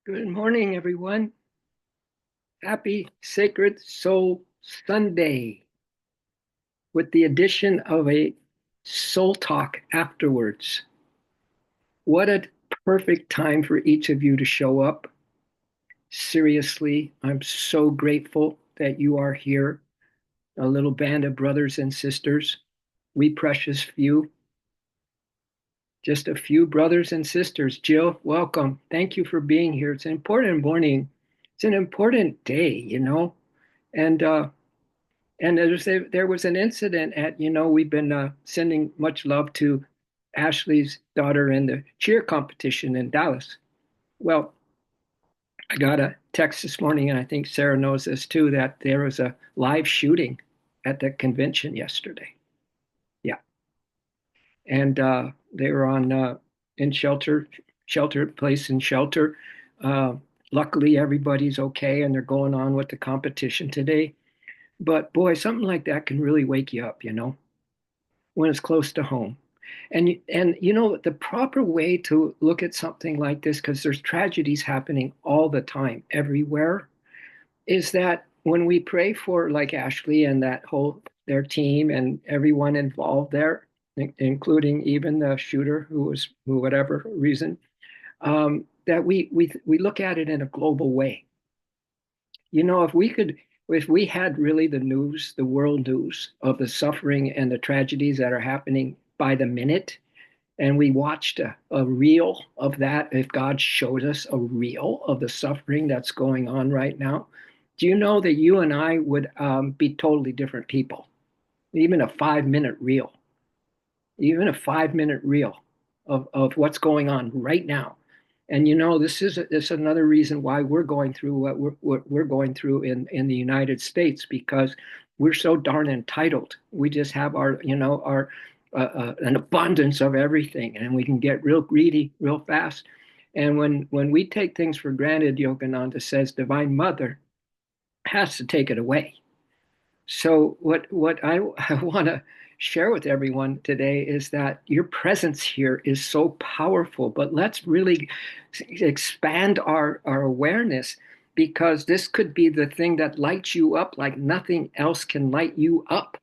Good morning, everyone. Happy Sacred Soul Sunday with the addition of a soul talk afterwards. What a perfect time for each of you to show up. Seriously, I'm so grateful that you are here, a little band of brothers and sisters. We precious few, just a few brothers and sisters. Jill, welcome. Thank you for being here. It's an important morning. It's an important day. And And there was an incident we've been sending much love to Ashley's daughter in the cheer competition in Dallas. Well, I got a text this morning, and I think Sarah knows this too, that there was a live shooting at the convention yesterday. Yeah. And they were on in place in shelter. Uh, Luckily, everybody's okay, and they're going on with the competition today. But boy, something like that can really wake you up, when it's close to home. And the proper way to look at something like this, because there's tragedies happening all the time, everywhere, is that when we pray for like Ashley and that whole their team and everyone involved there, including even the shooter who whatever reason, that we look at it in a global way. If we had really the news, the world news of the suffering and the tragedies that are happening by the minute, and we watched a reel of that, if God showed us a reel of the suffering that's going on right now, do you know that you and I would be totally different people? Even a 5 minute reel, even a 5 minute reel of what's going on right now. And this is another reason why we're going through what we're going through in the United States, because we're so darn entitled. We just have our an abundance of everything, and we can get real greedy real fast. And when we take things for granted, Yogananda says, Divine Mother has to take it away. So what I want to share with everyone today is that your presence here is so powerful, but let's really expand our awareness, because this could be the thing that lights you up like nothing else can light you up,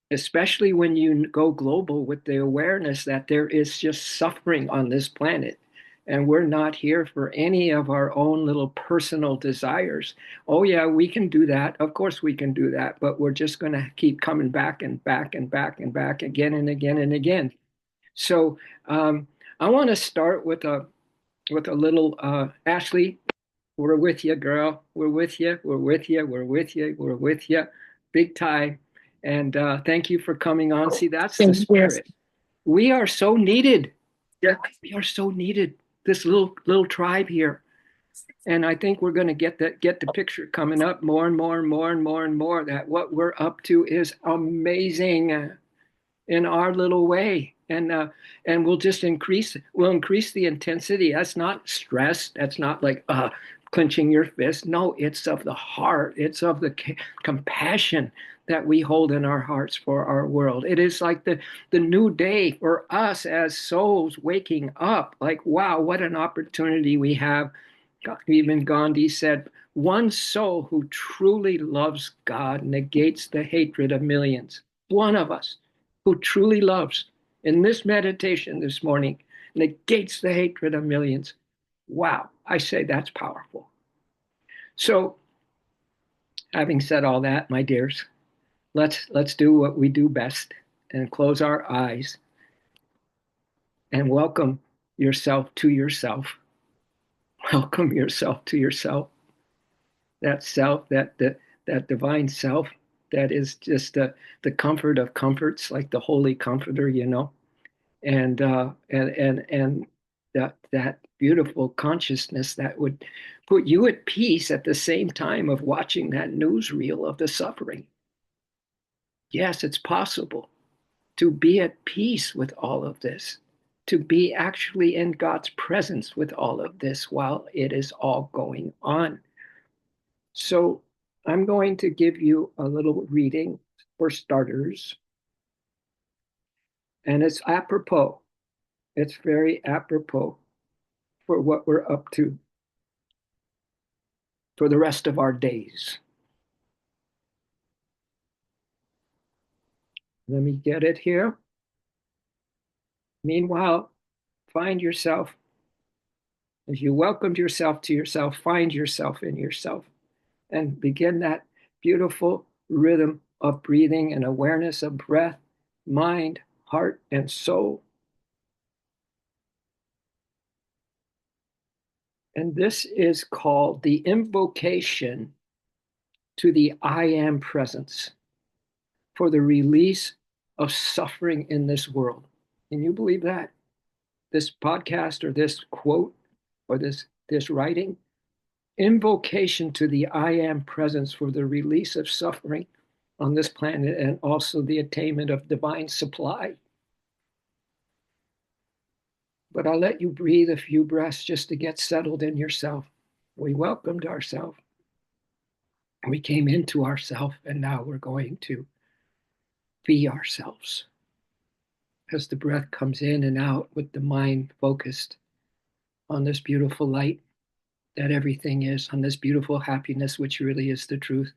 especially when you go global with the awareness that there is just suffering on this planet. And we're not here for any of our own little personal desires. Oh, yeah, we can do that. Of course, we can do that. But we're just going to keep coming back and back and back and back again and again and again. So I want to start with a little Ashley. We're with you, girl. We're with you. We're with you. We're with you. We're with you. Big time. And thank you for coming on. See, that's the Thank you. spirit. We are so needed. Yeah, we are so needed. This little tribe here. And I think we're going to get the picture coming up more and more and more and more and more, that what we're up to is amazing in our little way. And we'll increase the intensity. That's not stress. That's not like clenching your fist. No, it's of the heart. It's of the compassion that we hold in our hearts for our world. It is like the new day for us as souls waking up. Like, wow, what an opportunity we have. Even Gandhi said, one soul who truly loves God negates the hatred of millions. One of us who truly loves, in this meditation this morning, negates the hatred of millions. Wow, I say that's powerful. So, having said all that, my dears, let's do what we do best and close our eyes and welcome yourself to yourself. Welcome yourself to yourself. That self, that divine self, that is just the comfort of comforts, like the Holy Comforter. And that beautiful consciousness that would put you at peace at the same time of watching that newsreel of the suffering. Yes, it's possible to be at peace with all of this, to be actually in God's presence with all of this while it is all going on. So I'm going to give you a little reading for starters, and it's apropos. It's very apropos. for what we're up to for the rest of our days. Let me get it here. Meanwhile, find yourself. If you welcomed yourself to yourself, find yourself in yourself and begin that beautiful rhythm of breathing and awareness of breath, mind, heart, and soul. And this is called the invocation to the I am presence for the release of suffering in this world. Can you believe that? This podcast or this quote or this writing, invocation to the I am presence for the release of suffering on this planet and also the attainment of divine supply. But I'll let you breathe a few breaths just to get settled in yourself. We welcomed ourselves. We came into ourselves, and now we're going to be ourselves. As the breath comes in and out with the mind focused on this beautiful light that everything is, on this beautiful happiness, which really is the truth,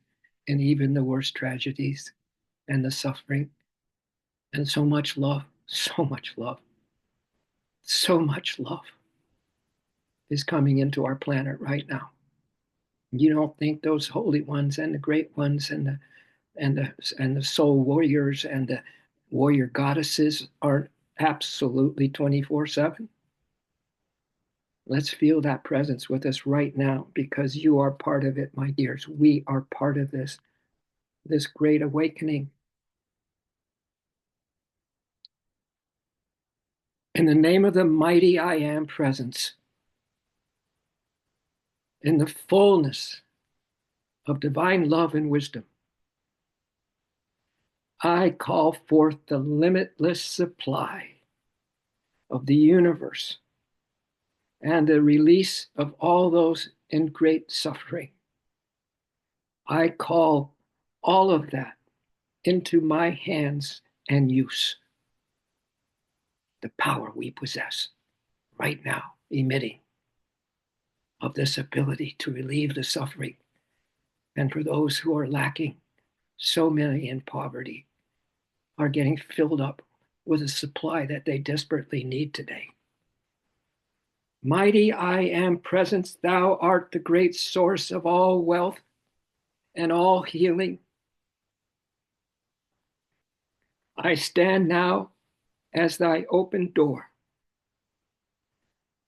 and even the worst tragedies and the suffering, and so much love, so much love, so much love is coming into our planet right now. You don't think those holy ones and the great ones and the soul warriors and the warrior goddesses are absolutely 24/7? Let's feel that presence with us right now, because you are part of it, my dears. We are part of this great awakening. In the name of the mighty I am presence, in the fullness of divine love and wisdom, I call forth the limitless supply of the universe and the release of all those in great suffering. I call all of that into my hands and use. The power we possess right now, emitting of this ability to relieve the suffering. And for those who are lacking, so many in poverty are getting filled up with a supply that they desperately need today. Mighty I am presence, thou art the great source of all wealth and all healing. I stand now as thy open door.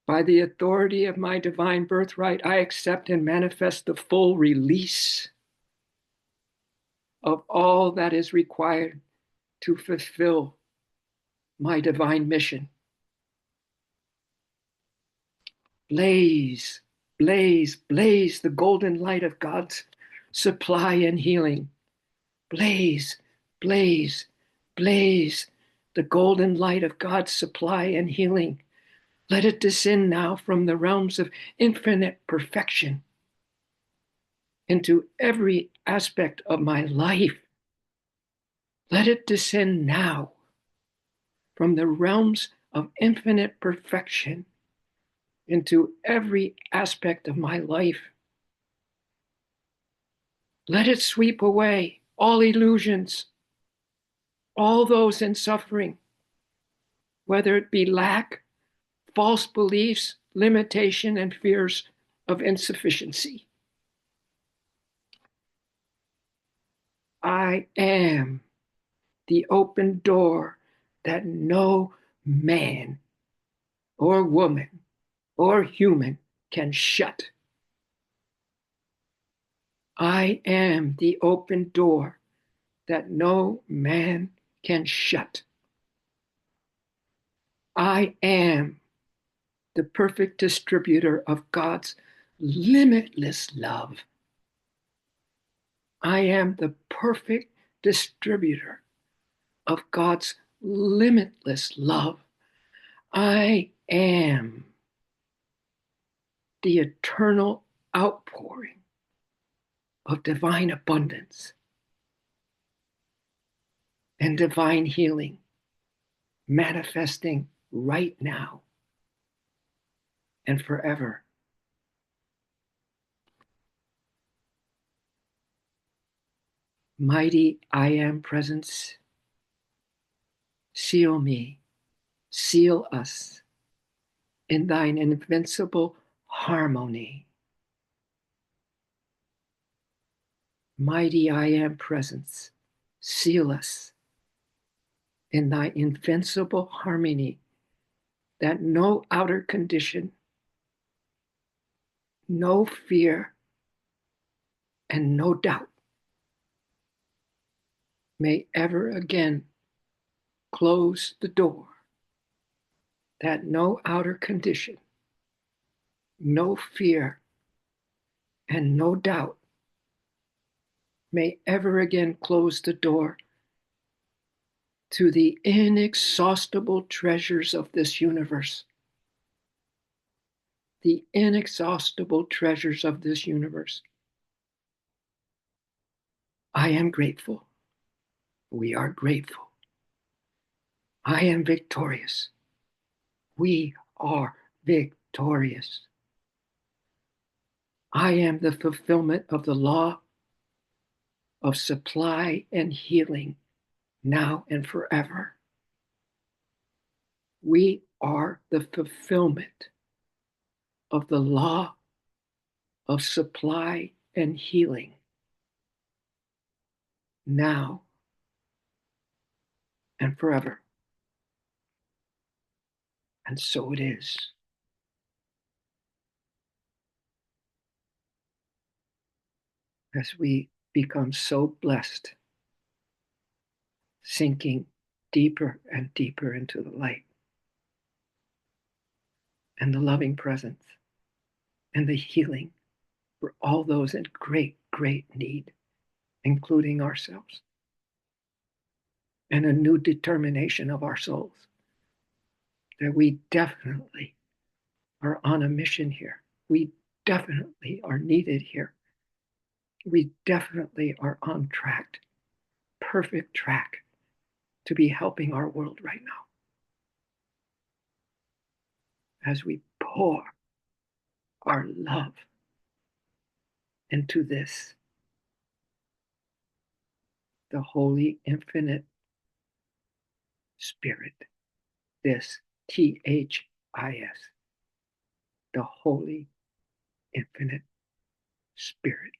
By the authority of my divine birthright, I accept and manifest the full release of all that is required to fulfill my divine mission. Blaze, blaze, blaze the golden light of God's supply and healing. Blaze, blaze, blaze the golden light of God's supply and healing. Let it descend now from the realms of infinite perfection into every aspect of my life. Let it descend now from the realms of infinite perfection into every aspect of my life. Let it sweep away all illusions, all those in suffering, whether it be lack, false beliefs, limitation, and fears of insufficiency. I am the open door that no man or woman or human can shut. I am the open door that no man can shut. I am the perfect distributor of God's limitless love. I am the perfect distributor of God's limitless love. I am the eternal outpouring of divine abundance and divine healing manifesting right now and forever. Mighty I Am Presence, seal me, seal us in thine invincible harmony. Mighty I Am Presence, seal us in thy invincible harmony, that no outer condition, no fear, and no doubt may ever again close the door, that no outer condition, no fear, and no doubt may ever again close the door to the inexhaustible treasures of this universe. The inexhaustible treasures of this universe. I am grateful. We are grateful. I am victorious. We are victorious. I am the fulfillment of the law of supply and healing now and forever. We are the fulfillment of the law of supply and healing now and forever. And so it is. As we become so blessed, sinking deeper and deeper into the light and the loving presence and the healing for all those in great, great need, including ourselves, and a new determination of our souls that we definitely are on a mission here. We definitely are needed here. We definitely are on track, perfect track to be helping our world right now. As we pour our love into this, the Holy Infinite Spirit, this THIS, the Holy Infinite Spirit.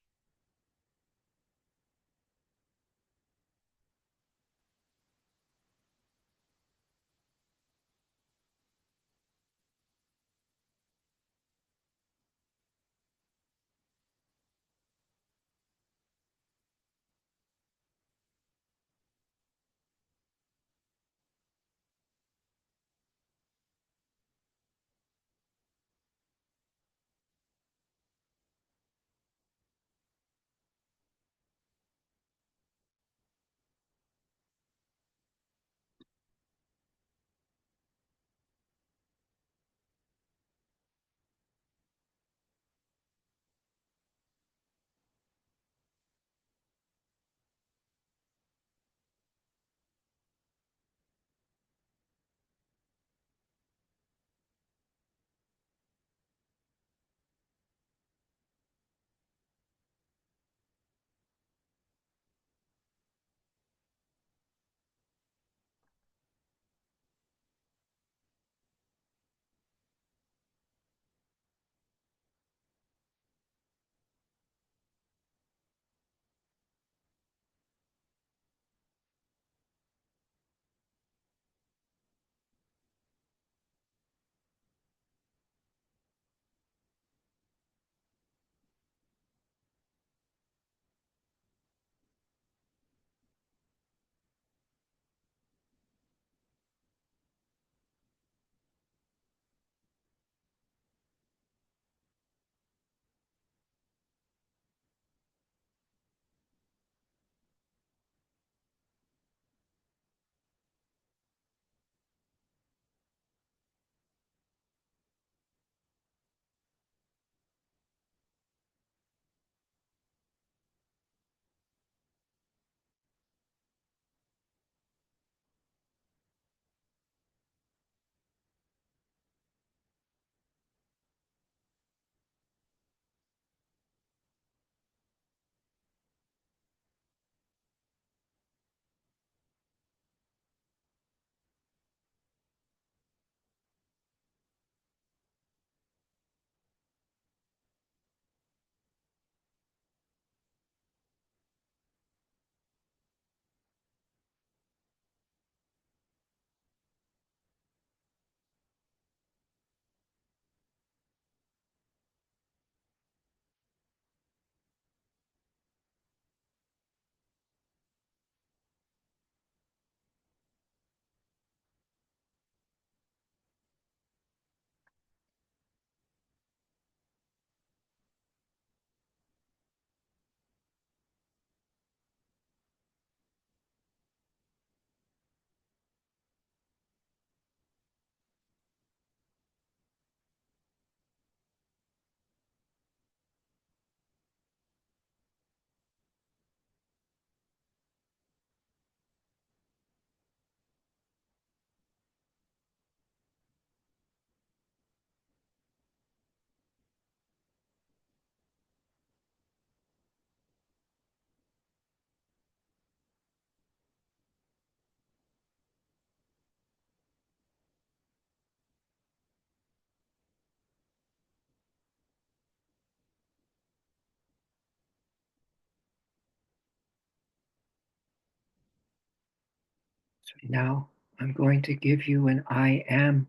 So now I'm going to give you an I am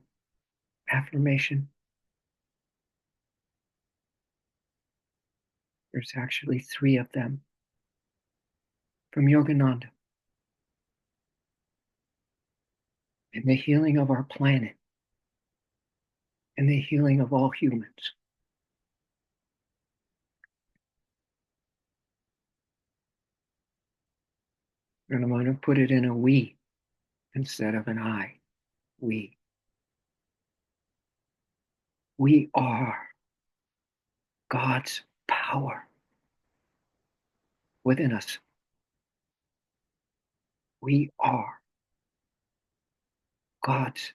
affirmation. There's actually 3 of them from Yogananda. In the healing of our planet and the healing of all humans. And I'm going to put it in a we instead of an I. We. We are God's power within us. We are God's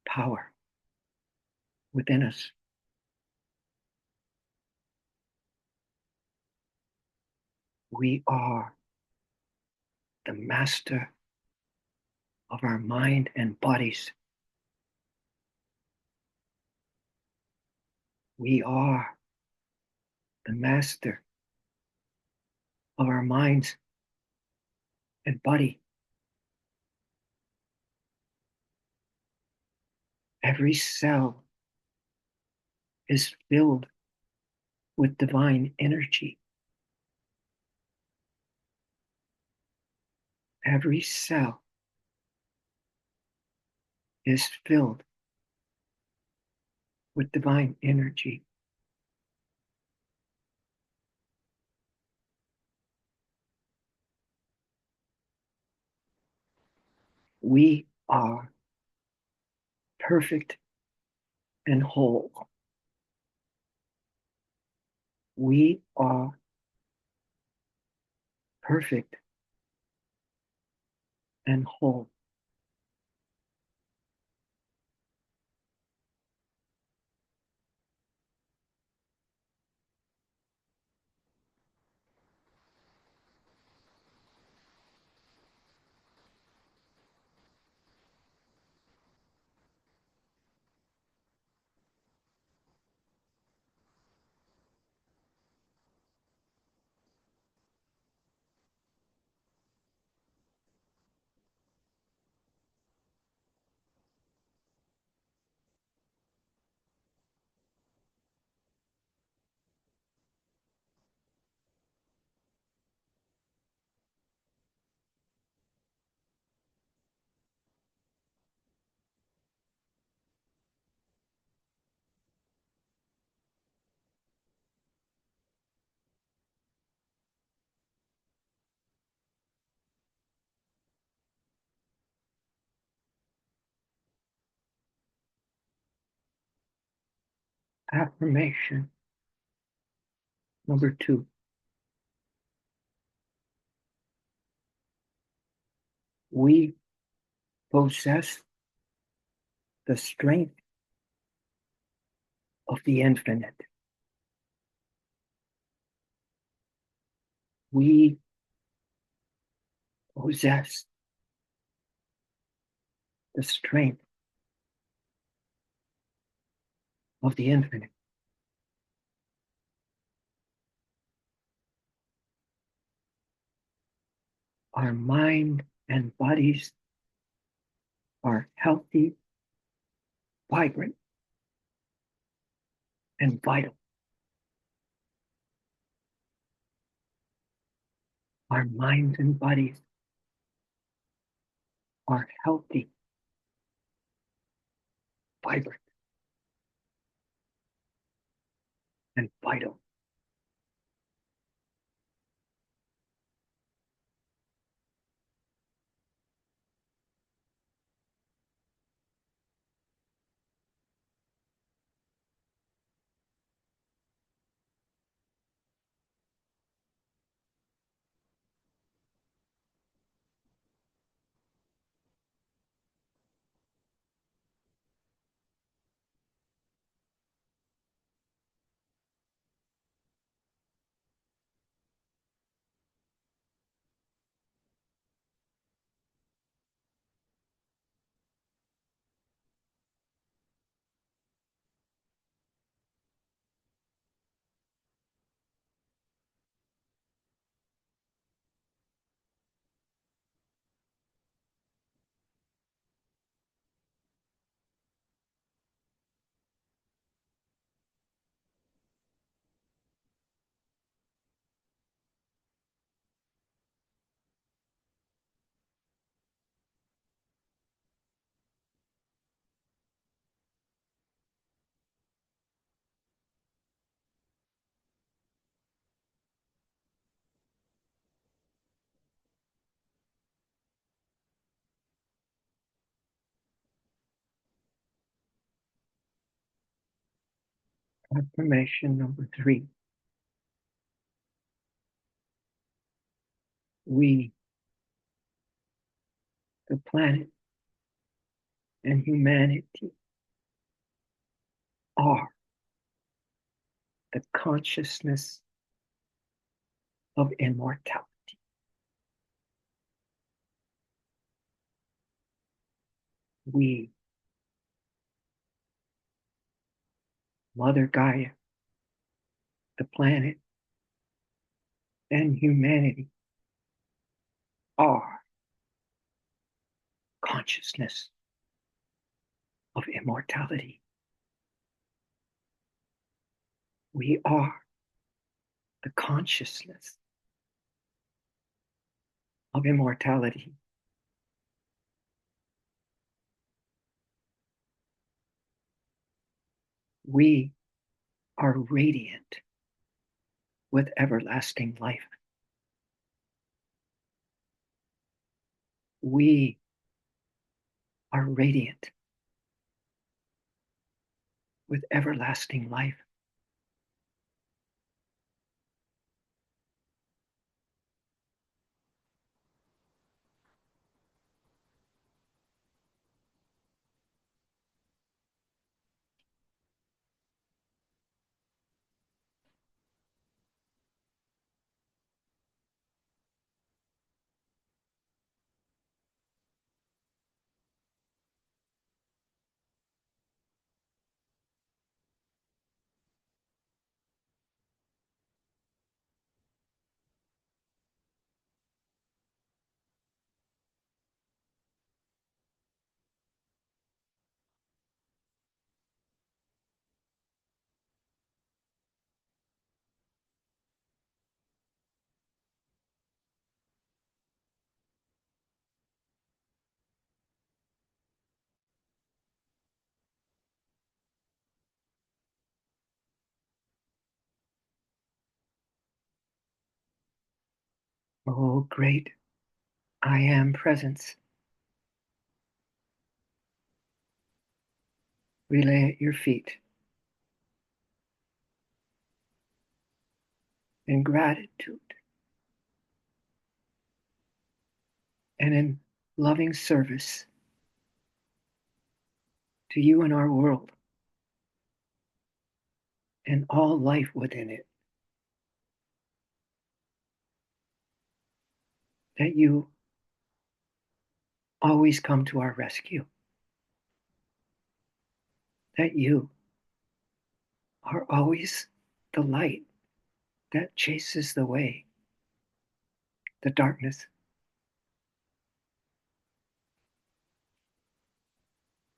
power within us. We are the master of our mind and bodies. We are the master of our minds and body. Every cell is filled with divine energy. Every cell is filled with divine energy. We are perfect and whole. We are perfect and whole. Affirmation number 2. We possess the strength of the infinite. We possess the strength of the infinite. Our mind and bodies are healthy, vibrant, and vital. Our minds and bodies are healthy, vibrant, and vital. Affirmation number 3. We, the planet, and humanity are the consciousness of immortality. We, Mother Gaia, the planet, and humanity are consciousness of immortality. We are the consciousness of immortality. We are radiant with everlasting life. We are radiant with everlasting life. Oh, great I am presence. We lay at your feet in gratitude and in loving service to you and our world and all life within it, that you always come to our rescue, that you are always the light that chases away the darkness,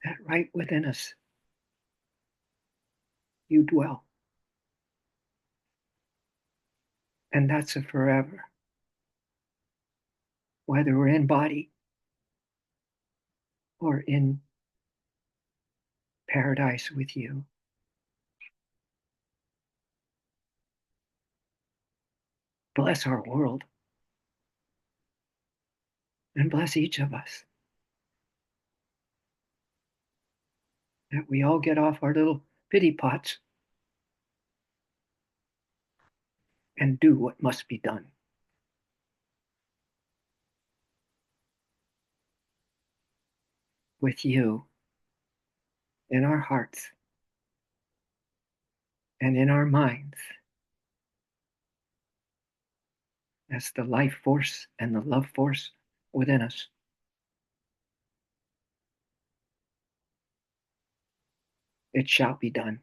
that right within us you dwell. And that's a forever, whether we're in body or in paradise with you. Bless our world and bless each of us, that we all get off our little pity pots and do what must be done with you in our hearts and in our minds as the life force and the love force within us. It shall be done.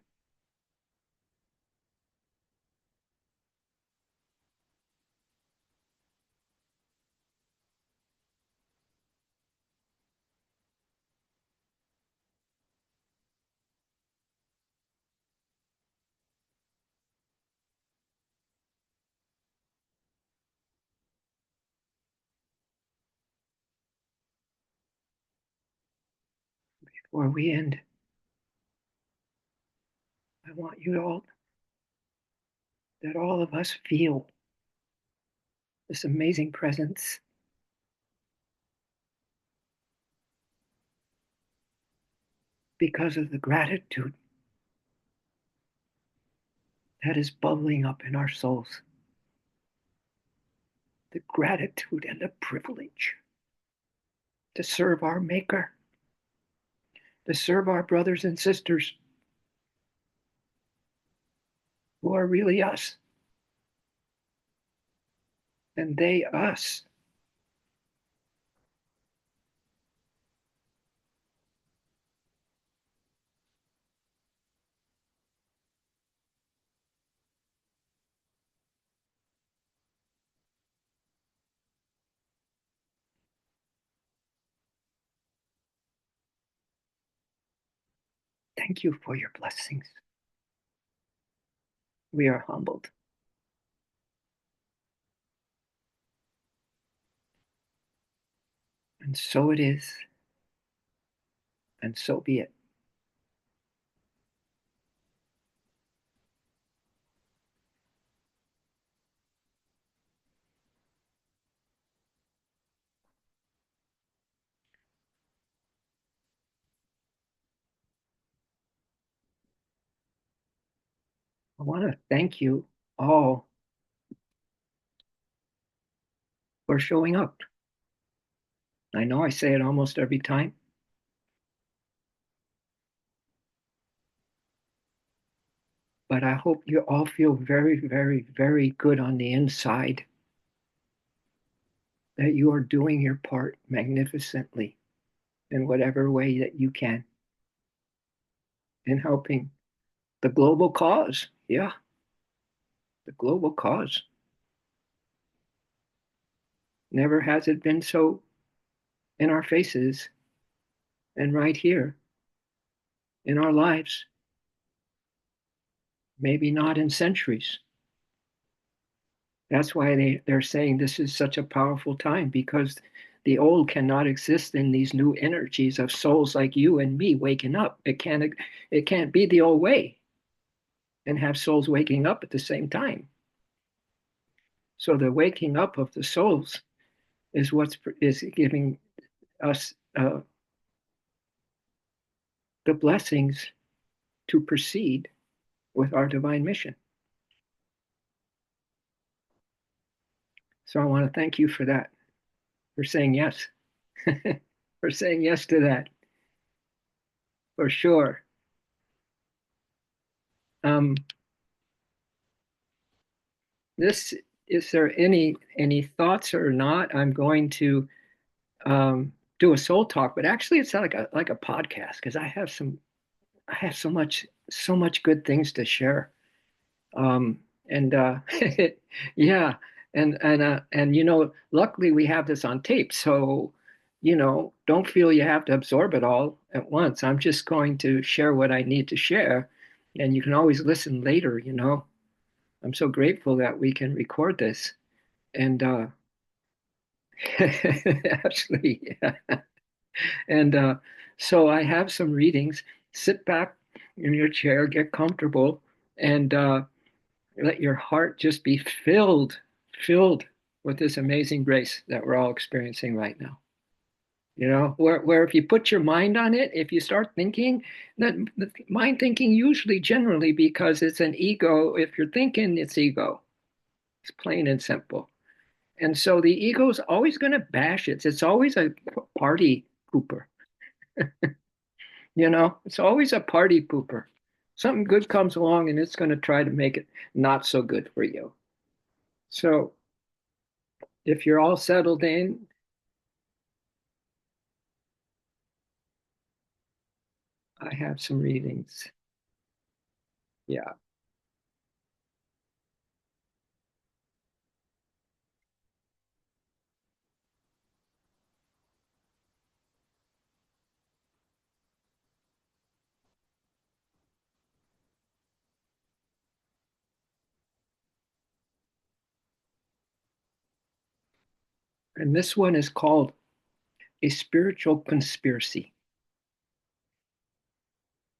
Before we end, I want you all, that all of us feel this amazing presence because of the gratitude that is bubbling up in our souls, the gratitude and the privilege to serve our Maker, to serve our brothers and sisters who are really us, and they us. Thank you for your blessings. We are humbled. And so it is, and so be it. I want to thank you all for showing up. I know I say it almost every time, but I hope you all feel very, very, very good on the inside, that you are doing your part magnificently in whatever way that you can in helping the global cause. Yeah, the global cause. Never has it been so in our faces and right here in our lives. Maybe not in centuries. That's why they're saying this is such a powerful time, because the old cannot exist in these new energies of souls like you and me waking up. It can't be the old way and have souls waking up at the same time. So the waking up of the souls is what is giving us the blessings to proceed with our divine mission. So I want to thank you for that, for saying yes, for saying yes to that, for sure. Um, this is there any thoughts or not? I'm going to do a soul talk, but actually it's like a podcast, because I have so much good things to share. Um, and yeah, and luckily we have this on tape, so don't feel you have to absorb it all at once. I'm just going to share what I need to share, and you can always listen later. I'm so grateful that we can record this, and actually, yeah. And so I have some readings. Sit back in your chair, get comfortable, and let your heart just be filled with this amazing grace that we're all experiencing right now. Where if you put your mind on it, if you start thinking, that the mind thinking usually generally, because it's an ego, if you're thinking, it's ego. It's plain and simple. And so the ego is always going to bash it. It's always a party pooper. It's always a party pooper. Something good comes along and it's going to try to make it not so good for you. So if you're all settled in, I have some readings. Yeah. And this one is called A Spiritual Conspiracy.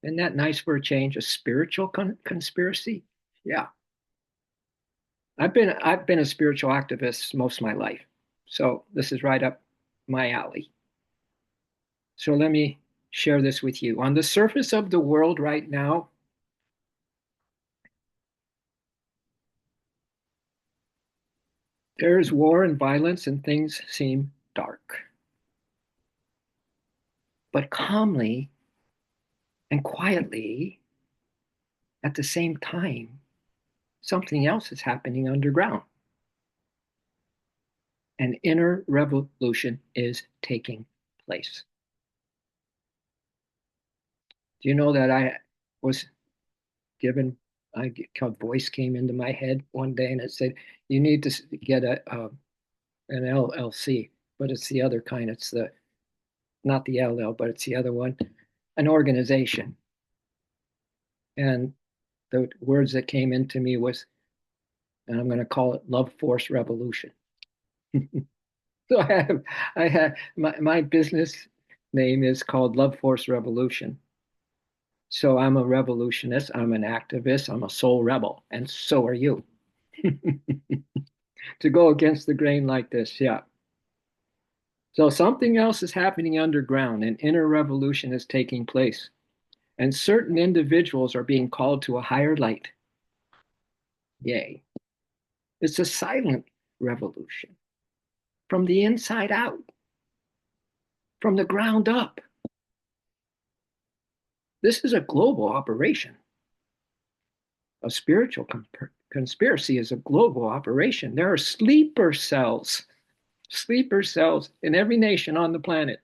Isn't that nice for a change? A spiritual conspiracy? Yeah. I've been a spiritual activist most of my life. So this is right up my alley. So let me share this with you. On the surface of the world right now, There is war and violence, and things seem dark. But calmly and quietly, at the same time, something else is happening underground. An inner revolution is taking place. Do you know that I was given, a voice came into my head one day and it said, you need to get an LLC, but it's the other kind. It's not the LL, but it's the other one, an organization. And the words that came into me was, and I'm going to call it Love Force Revolution. So I have my business name is called Love Force Revolution. So I'm a revolutionist, I'm an activist, I'm a soul rebel, and so are you. To go against the grain like this, yeah. So something else is happening underground, an inner revolution is taking place, and certain individuals are being called to a higher light. Yay. It's a silent revolution from the inside out, from the ground up. This is a global operation. A spiritual conspiracy is a global operation. There are sleeper cells in every nation on the planet,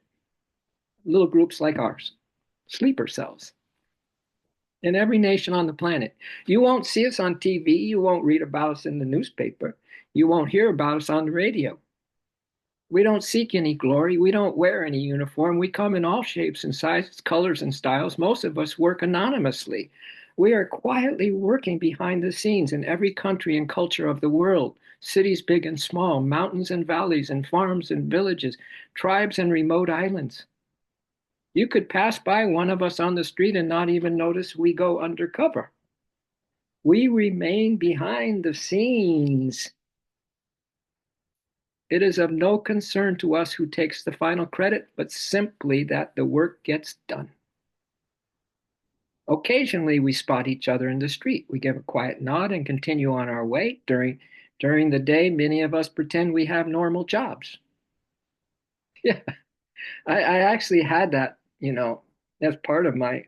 little groups like ours, sleeper cells in every nation on the planet. You won't see us on TV. You won't read about us in the newspaper. You won't hear about us on the radio. We don't seek any glory. We don't wear any uniform. We come in all shapes and sizes, colors and styles. Most of us work anonymously. We are quietly working behind the scenes in every country and culture of the world, cities big and small, mountains and valleys, and farms and villages, tribes and remote islands. You could pass by one of us on the street and not even notice we go undercover. We remain behind the scenes. It is of no concern to us who takes the final credit, but simply that the work gets done. Occasionally, we spot each other in the street. We give a quiet nod and continue on our way. During the day, many of us pretend we have normal jobs. Yeah, I actually had that, as part of my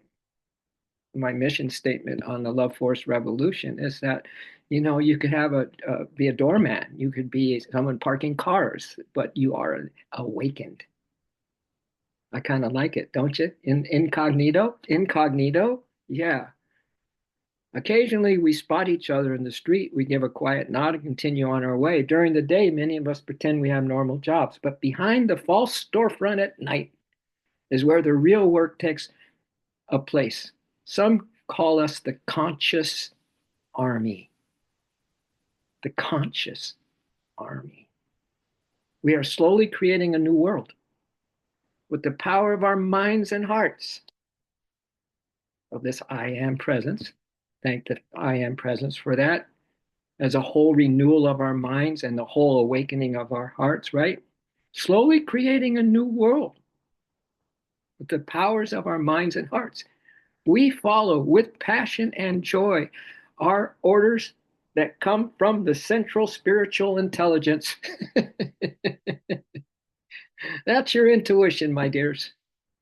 mission statement on the Love Force Revolution is that, you could have be a doorman, you could be someone parking cars, but you are awakened. I kind of like it, don't you? Incognito. Yeah. Occasionally, we spot each other in the street. We give a quiet nod and continue on our way. During the day, many of us pretend we have normal jobs, but behind the false storefront at night is where the real work takes a place. Some call us the conscious army. The conscious army. We are slowly creating a new world with the power of our minds and hearts, of this I am presence. Thank the I am presence for that, as a whole renewal of our minds and the whole awakening of our hearts, right? Slowly creating a new world with the powers of our minds and hearts. We follow with passion and joy our orders that come from the central spiritual intelligence. That's your intuition, my dears.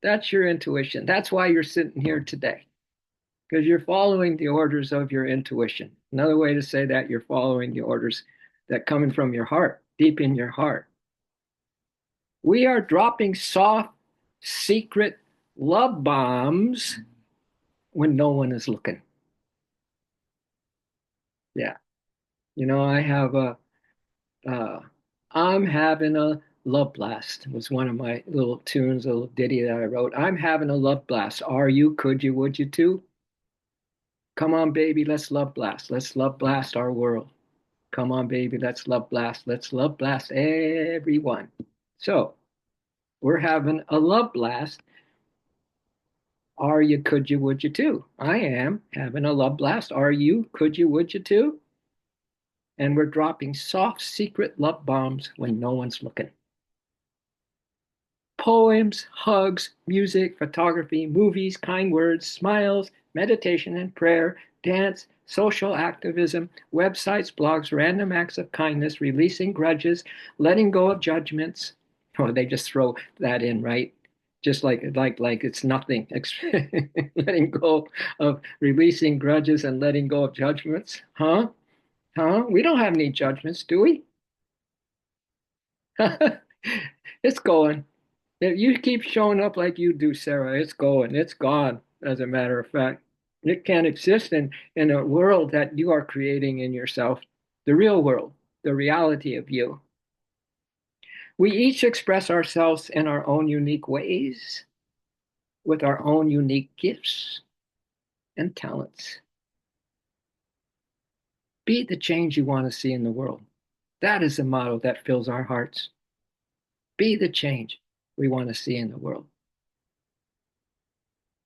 That's your intuition. That's why you're sitting here today, because you're following the orders of your intuition. Another way to say that, you're following the orders that coming from your heart, deep in your heart. We are dropping soft, secret love bombs when no one is looking. Yeah. I have uh, I'm having a love blast. It was one of my little tunes, a little ditty that I wrote. I'm having a love blast. Are you? Could you? Would you too? Come on, baby, let's love blast. Let's love blast our world. Come on, baby, let's love blast. Let's love blast everyone. So we're having a love blast. Are you? Could you? Would you too? I am having a love blast. Are you? Could you? Would you too? And we're dropping soft, secret love bombs when no one's looking. Poems, hugs, music, photography, movies, kind words, smiles, meditation, and prayer dance, social activism, websites, blogs, random acts of kindness, releasing grudges, letting go of judgments. Oh, they just throw that in, right? Just like it's nothing. Letting go of releasing grudges and letting go of judgments. Huh? Huh? We don't have any judgments, do we? It's going. If you keep showing up like you do, Sarah, it's going. It's gone, as a matter of fact. It can't exist in a world that you are creating in yourself, the real world, the reality of you. We each express ourselves in our own unique ways, with our own unique gifts and talents. Be the change you want to see in the world. That is the motto that fills our hearts. Be the change we want to see in the world.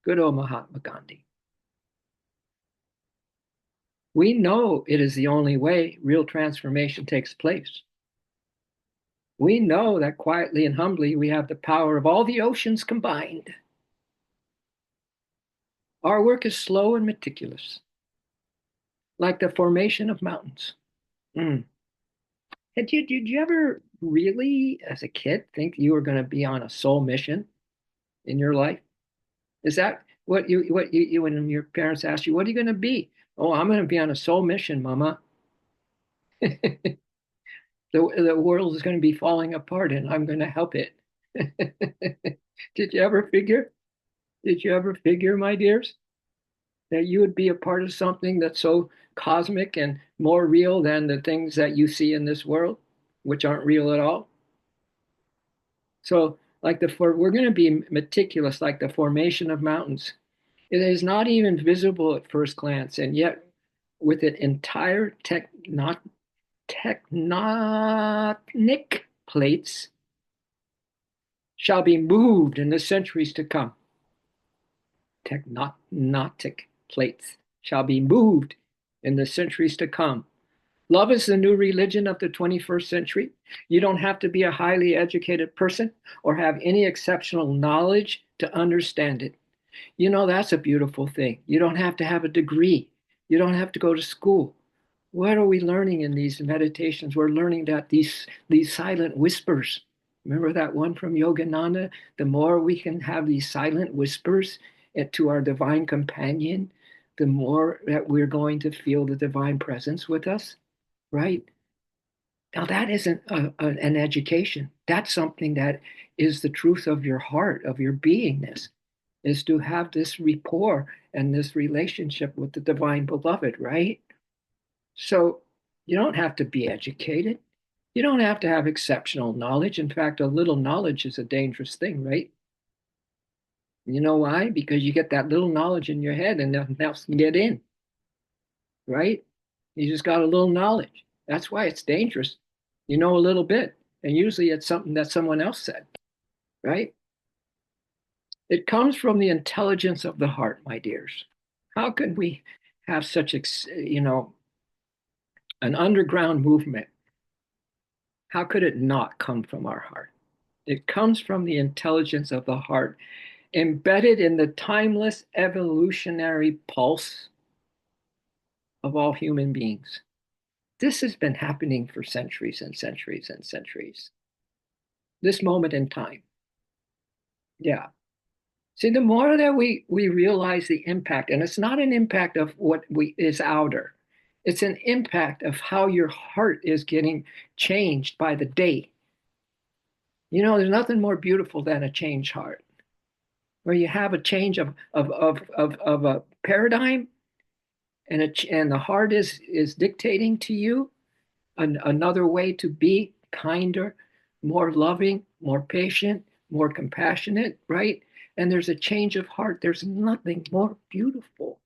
Good old Mahatma Gandhi. We know it is the only way real transformation takes place. We know that quietly and humbly we have the power of all the oceans combined. Our work is slow and meticulous, like the formation of mountains. Mm. Did you ever really, as a kid, think you were going to be on a soul mission in your life? Is that what you when your parents asked you, what are you going to be? Oh, I'm going to be on a soul mission, Mama. The world is going to be falling apart and I'm going to help it. Did you ever figure? Did you ever figure, my dears, that you would be a part of something that's so cosmic and more real than the things that you see in this world, which aren't real at all? So, we're going to be meticulous, like the formation of mountains. It is not even visible at first glance, and yet, with an entire tectonic plates shall be moved in the centuries to come. Tectonic plates shall be moved in the centuries to come. Love is the new religion of the 21st century. You don't have to be a highly educated person or have any exceptional knowledge to understand it. You know, that's a beautiful thing. You don't have to have a degree. You don't have to go to school. What are we learning in these meditations? We're learning that these silent whispers. Remember that one from Yogananda? The more we can have these silent whispers to our divine companion, the more that we're going to feel the divine presence with us, right? Now, that isn't an education. That's something that is the truth of your heart, of your beingness, is to have this rapport and this relationship with the divine beloved, right? So you don't have to be educated. You don't have to have exceptional knowledge. In fact, a little knowledge is a dangerous thing, right? You know why? Because you get that little knowledge in your head and nothing else can get in, right? You just got a little knowledge. That's why it's dangerous. You know a little bit, and usually it's something that someone else said, right? It comes from the intelligence of the heart, my dears. How could we have such, an underground movement? How could it not come from our heart? It comes from the intelligence of the heart, embedded in the timeless evolutionary pulse of all human beings. This has been happening for centuries and centuries and centuries. This moment in time. Yeah. See, the more that we realize the impact, and it's not an impact of what we is outer, it's an impact of how your heart is getting changed by the day. You know, there's nothing more beautiful than a changed heart, where you have a change of a paradigm, and the heart is dictating to you another way to be kinder, more loving, more patient, more compassionate, right? And there's a change of heart. There's nothing more beautiful.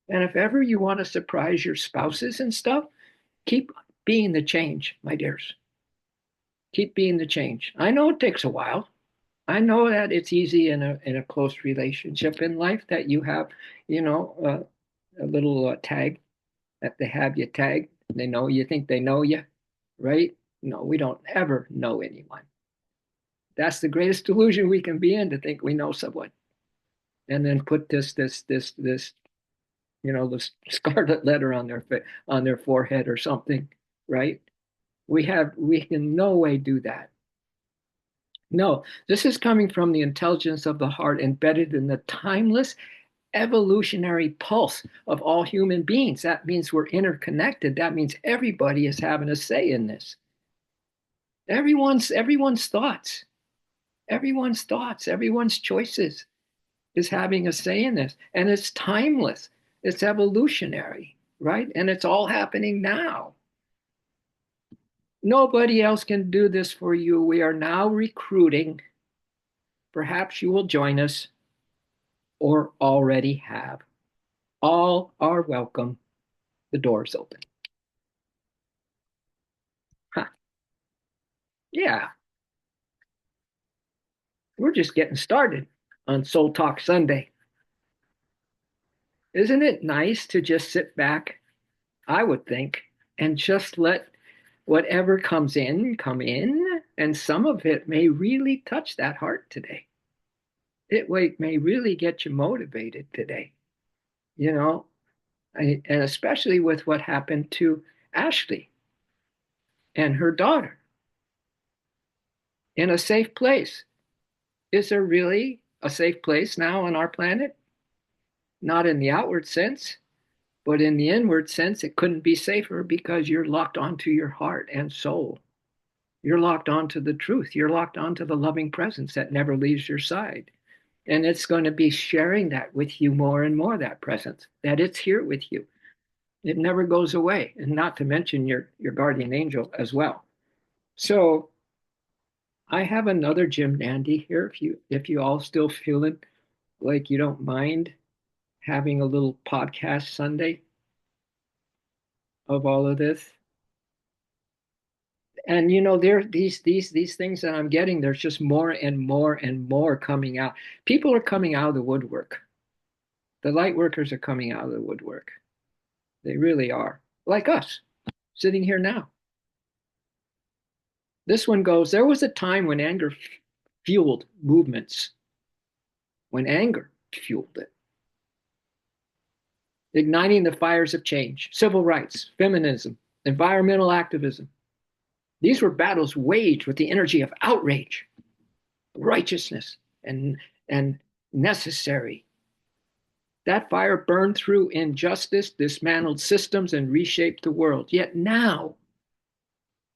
And if ever you want to surprise your spouses and stuff, keep being the change, my dears. Keep being the change. I know it takes a while. I know that it's easy in a close relationship in life that you have, a little tag that they have you tag. They know you think they know you, right? No, we don't ever know anyone. That's the greatest delusion we can be in, to think we know someone, and then put this the scarlet letter on their forehead or something, right? We can in no way do that. No, this is coming from the intelligence of the heart embedded in the timeless evolutionary pulse of all human beings. That means we're interconnected. That means everybody is having a say in this. Everyone's thoughts, everyone's choices is having a say in this. And it's timeless. It's evolutionary, right? And it's all happening now. Nobody else can do this for you. We are now recruiting. Perhaps you will join us or already have. All are welcome. The door's open. Huh. Yeah, we're just getting started on Soul Talk Sunday. Isn't it nice to just sit back, I would think, and just let whatever comes in come in? And some of it may really touch that heart today. It may really get you motivated today, you know, and especially with what happened to Ashley and her daughter in a safe place. Is there really a safe place now on our planet? Not in the outward sense, but in the inward sense, it couldn't be safer because you're locked onto your heart and soul. You're locked onto the truth. You're locked onto the loving presence that never leaves your side. And it's going to be sharing that with you more and more, that presence, that it's here with you. It never goes away. And not to mention your guardian angel as well. So I have another Jim Dandy here. If you all still feeling like you don't mind having a little podcast Sunday of all of this. And there these things that I'm getting, there's just more and more and more coming out. People are coming out of the woodwork. The light workers are coming out of the woodwork. They really are. Like us, sitting here now. This one goes, there was a time when anger fueled movements, when anger fueled it, igniting the fires of change, civil rights, feminism, environmental activism. These were battles waged with the energy of outrage, righteousness, and necessary. That fire burned through injustice, dismantled systems, and reshaped the world. Yet now,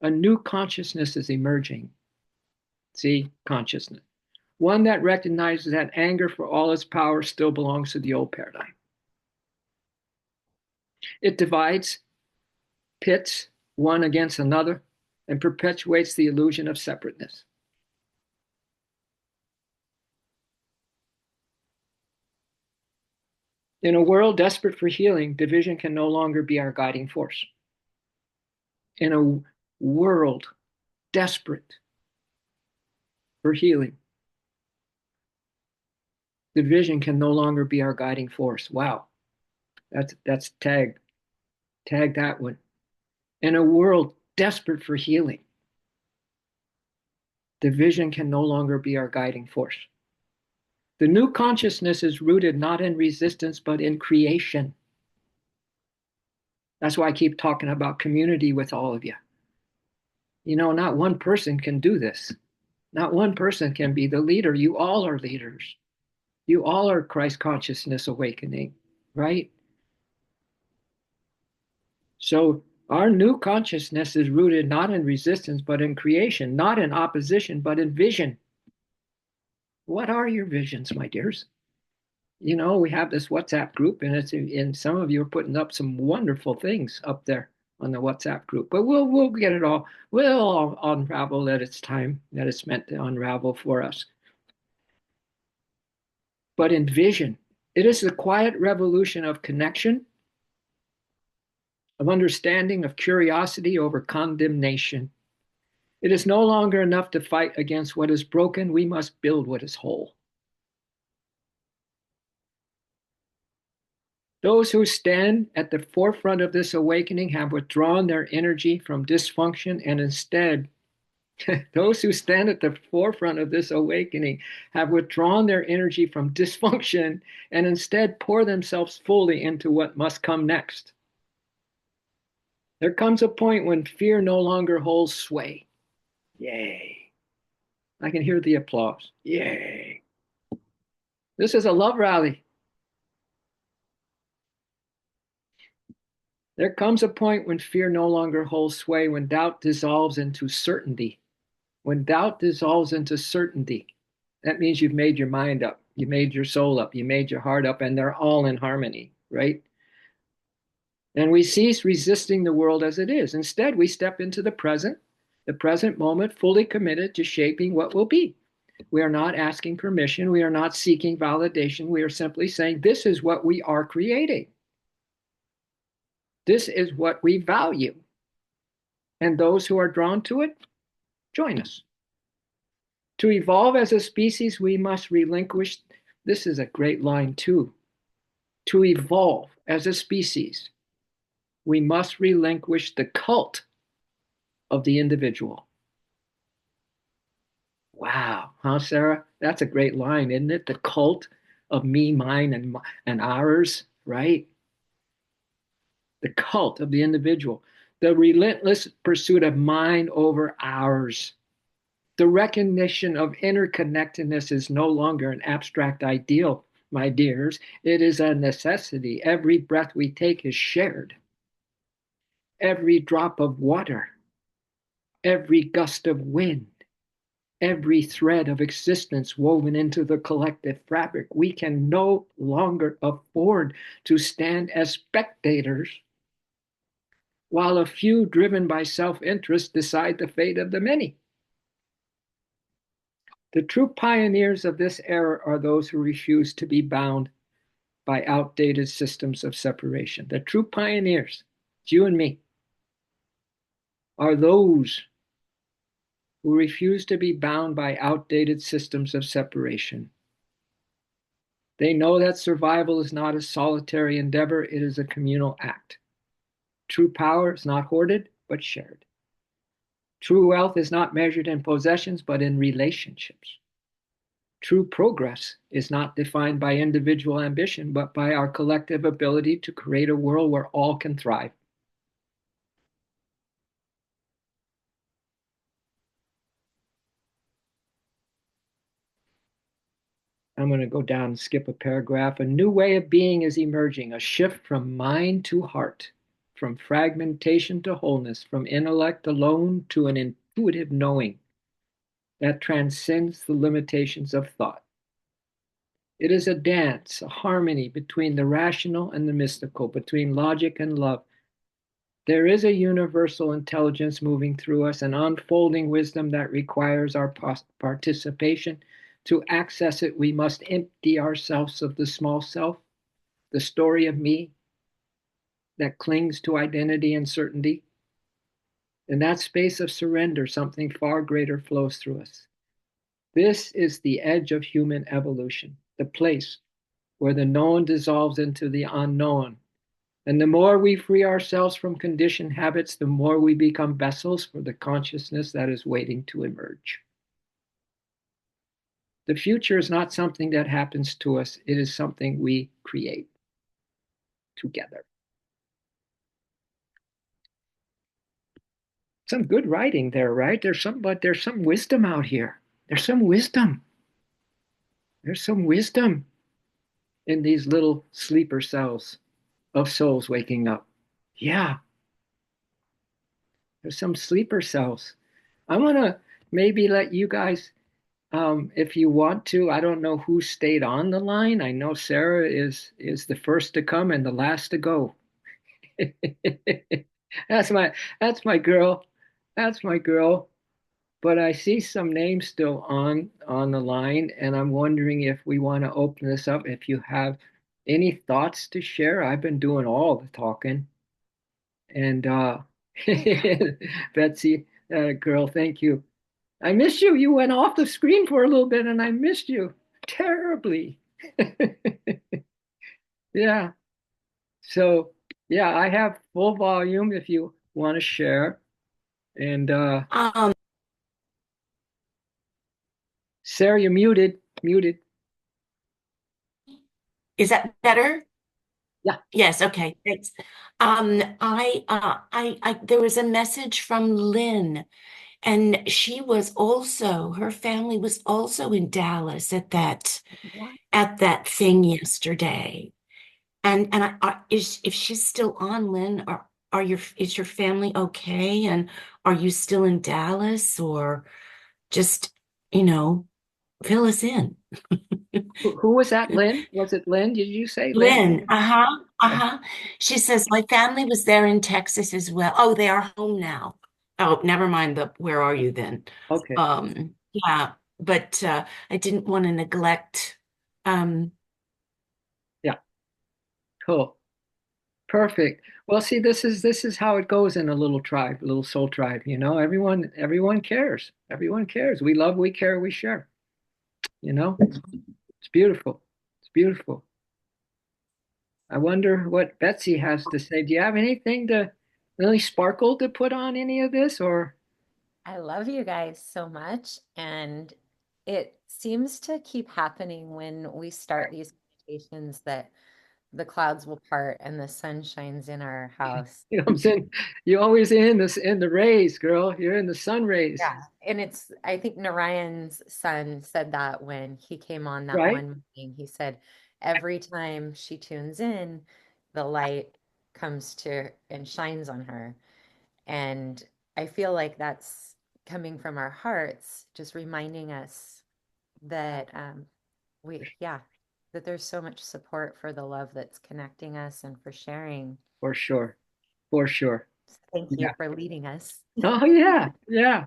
a new consciousness is emerging. See, consciousness. One that recognizes that anger, for all its power, still belongs to the old paradigm. It divides, pits one against another, and perpetuates the illusion of separateness. In a world desperate for healing, division can no longer be our guiding force. In a world desperate for healing, division can no longer be our guiding force. Wow, that's tag that one. In a world desperate for healing, division can no longer be our guiding force. The new consciousness is rooted not in resistance, but in creation. That's why I keep talking about community with all of you. Not one person can do this. Not one person can be the leader. You all are leaders. You all are Christ consciousness awakening, right? So our new consciousness is rooted not in resistance, but in creation, not in opposition, but in vision. What are your visions, my dears? We have this WhatsApp group, and some of you are putting up some wonderful things up there on the WhatsApp group. But we'll get it all. We'll all unravel at its time that it's meant to unravel for us. But in vision, it is the quiet revolution of connection, of understanding, of curiosity over condemnation. It is no longer enough to fight against what is broken. We must build what is whole. Those who stand at the forefront of this awakening have withdrawn their energy from dysfunction and instead Those who stand at the forefront of this awakening have withdrawn their energy from dysfunction and instead pour themselves fully into what must come next. There comes a point when fear no longer holds sway. Yay. I can hear the applause. Yay. This is a love rally. There comes a point when fear no longer holds sway, when doubt dissolves into certainty. When doubt dissolves into certainty, that means you've made your mind up, you made your soul up, you made your heart up, and they're all in harmony, right? And we cease resisting the world as it is. Instead, we step into the present moment, fully committed to shaping what will be. We are not asking permission. We are not seeking validation. We are simply saying, this is what we are creating. This is what we value. And those who are drawn to it, join us. To evolve as a species, we must relinquish. This is a great line, too. To evolve as a species, we must relinquish the cult of the individual. Wow, huh, Sarah? That's a great line, isn't it? The cult of me, mine, and ours, right? The cult of the individual, the relentless pursuit of mine over ours. The recognition of interconnectedness is no longer an abstract ideal, my dears. It is a necessity. Every breath we take is shared. Every drop of water, every gust of wind, every thread of existence woven into the collective fabric. We can no longer afford to stand as spectators while a few driven by self-interest decide the fate of the many. The true pioneers of this era are those who refuse to be bound by outdated systems of separation. The true pioneers, it's you and me, are those who refuse to be bound by outdated systems of separation. They know that survival is not a solitary endeavor, it is a communal act. True power is not hoarded, but shared. True wealth is not measured in possessions, but in relationships. True progress is not defined by individual ambition, but by our collective ability to create a world where all can thrive. I'm going to go down and skip a paragraph. A new way of being is emerging, a shift from mind to heart, from fragmentation to wholeness, from intellect alone to an intuitive knowing that transcends the limitations of thought. It is a dance, a harmony between the rational and the mystical, between logic and love. There is a universal intelligence moving through us, an unfolding wisdom that requires our participation. To access it, we must empty ourselves of the small self, the story of me that clings to identity and certainty. In that space of surrender, something far greater flows through us. This is the edge of human evolution, the place where the known dissolves into the unknown. And the more we free ourselves from conditioned habits, the more we become vessels for the consciousness that is waiting to emerge. The future is not something that happens to us, it is something we create together. Some good writing there, right? But there's some wisdom out here. There's some wisdom. There's some wisdom in these little sleeper cells of souls waking up. Yeah, there's some sleeper cells. I want to maybe let you guys, if you want to. I don't know who stayed on the line. I know Sarah is the first to come and the last to go. that's my that's my girl. That's my girl. But I see some names still on the line, and I'm wondering if we want to open this up. If you have any thoughts to share, I've been doing all the talking. And Betsy, girl, thank you. I missed you. You went off the screen for a little bit, and I missed you terribly. Yeah. So yeah, I have full volume if you want to share. And Um, Sarah, you're muted. Muted. Is that better? Yeah. Yes, okay, thanks. There was a message from Lynn, and her family was also in Dallas What? at that thing yesterday. And if she's still on, Lynn, is your family okay? And are you still in Dallas, or just, you know, fill us in? Who was that, Lynn? Was it Lynn? Did you say Lynn? Lynn, uh-huh, Oh, uh-huh. She says, my family was there in Texas as well. Oh, they are home now. Oh, never mind the where are you then? okay. Yeah, but I didn't want to neglect. Um, Yeah. Cool. Perfect. Well, see, this is how it goes in a little tribe, a little soul tribe. Everyone cares. Everyone cares. We love, we care, we share. You know, it's beautiful. It's beautiful. I wonder what Betsy has to say. Do you have anything to really sparkle to put on any of this, or I love you guys so much. And it seems to keep happening when we start these meditations that the clouds will part and the sun shines in our house. you know what I'm saying? You always in this in the rays, girl. You're in the sun rays, Yeah. And I think Narayan's son said that when he came on that right? one meeting. He said, every time she tunes in, the light comes to and shines on her. And I feel like that's coming from our hearts, just reminding us that yeah, that there's so much support for the love that's connecting us and for sharing. For sure. For sure. Thank you Yeah. for leading us. Oh yeah. Yeah.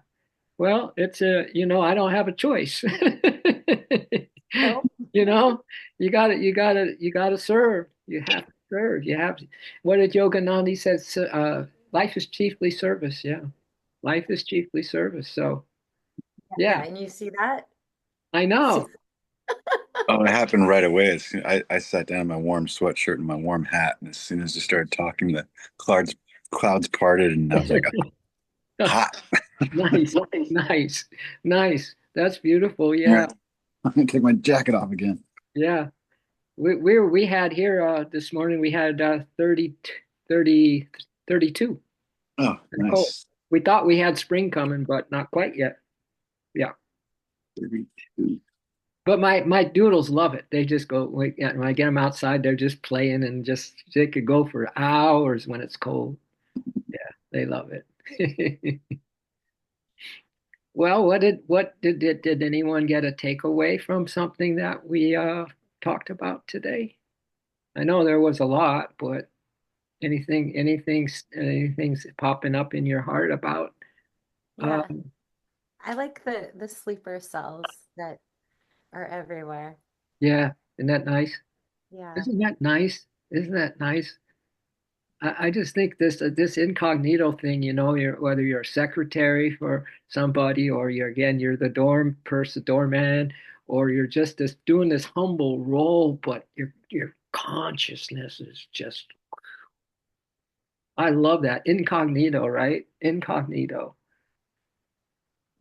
Well, it's I don't have a choice. No. You know, you gotta serve. You have to serve. You have to. What did Yoganandi says? Life is chiefly service. Yeah, life is chiefly service. So Yeah, yeah, and you see that? I See, know Oh, it happened right away. I sat down in my warm sweatshirt and my warm hat, and as soon as I started talking, the clouds parted, and I was like, hot. nice, nice, nice. That's beautiful. All Yeah, right, I'm gonna take my jacket off again. yeah. We had here this morning. We had 30, 30, 32. Oh, Pretty cold. nice. We thought we had spring coming, but not quite yet. Yeah. 32. But my doodles love it. They just go yeah, when I get them outside, they're just playing and just they could go for hours when it's cold. Yeah, they love it. Well, did anyone get a takeaway from something that we talked about today? I know there was a lot, but anything's popping up in your heart about yeah, um I like the sleeper cells that are everywhere. yeah, isn't that nice? Yeah. Isn't that nice? Isn't that nice? I just think this incognito thing, whether you're a secretary for somebody or you're the dorm person, doorman, or you're just doing this humble role, but your consciousness is just I love that incognito, right? Incognito.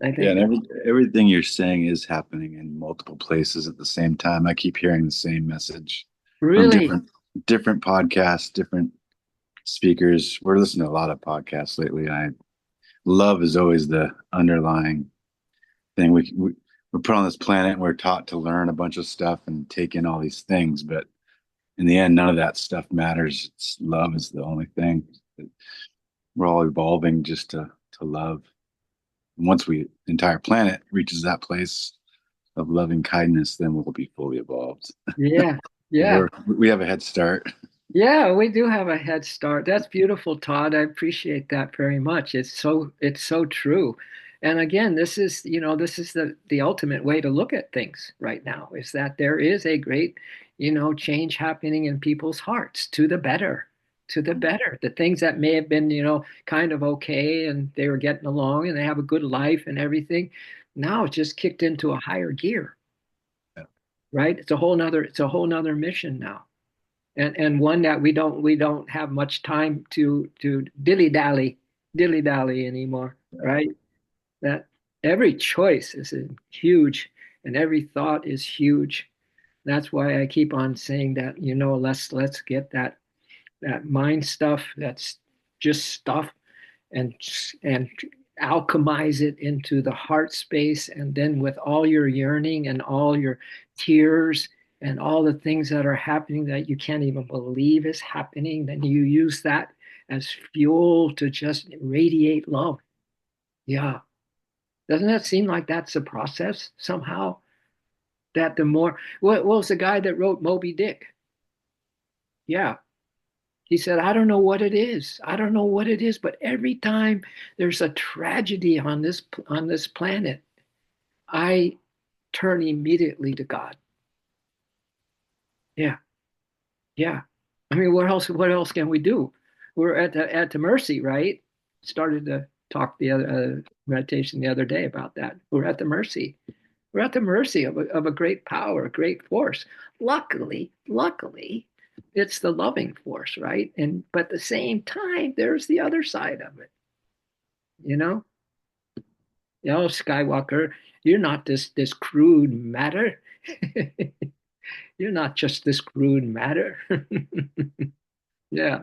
I Yeah, think and that everything you're saying is happening in multiple places at the same time. I keep hearing the same message from really, different podcasts, different speakers. We're listening to a lot of podcasts lately. I love is always the underlying thing. We're put on this planet and we're taught to learn a bunch of stuff and take in all these things, but in the end, none of that stuff matters. Love is the only thing. We're all evolving just to love. And once the entire planet reaches that place of loving kindness, then we'll be fully evolved. yeah, yeah. We have a head start. Yeah, we do have a head start. That's beautiful, Todd. I appreciate that very much. It's so true. And again, this is the ultimate way to look at things right now, is that there is a great, change happening in people's hearts to the better, to the better. The things that may have been, kind of okay and they were getting along and they have a good life and everything, now it's just kicked into a higher gear, right? It's a whole nother mission now and one that we don't have much time to dilly dally anymore, right? That every choice is huge, and every thought is huge. That's why I keep on saying that, let's get that mind stuff, that's just stuff, and and alchemize it into the heart space, and then with all your yearning and all your tears and all the things that are happening that you can't even believe is happening, then you use that as fuel to just radiate love. Yeah. Doesn't that seem like that's a process somehow? That the more, what was the guy that wrote Moby Dick? Yeah. He said, I don't know what it is. I don't know what it is, but every time there's a tragedy on this planet, I turn immediately to God. Yeah. Yeah. I mean, what else can we do? We're at the mercy, right? Started to talk the other meditation the other day about that. We're at the mercy. We're at the mercy of a great power, a great force. Luckily, it's the loving force, right? And but at the same time, there's the other side of it. You know, Skywalker, you're not this crude matter. You're not just this crude matter. Yeah.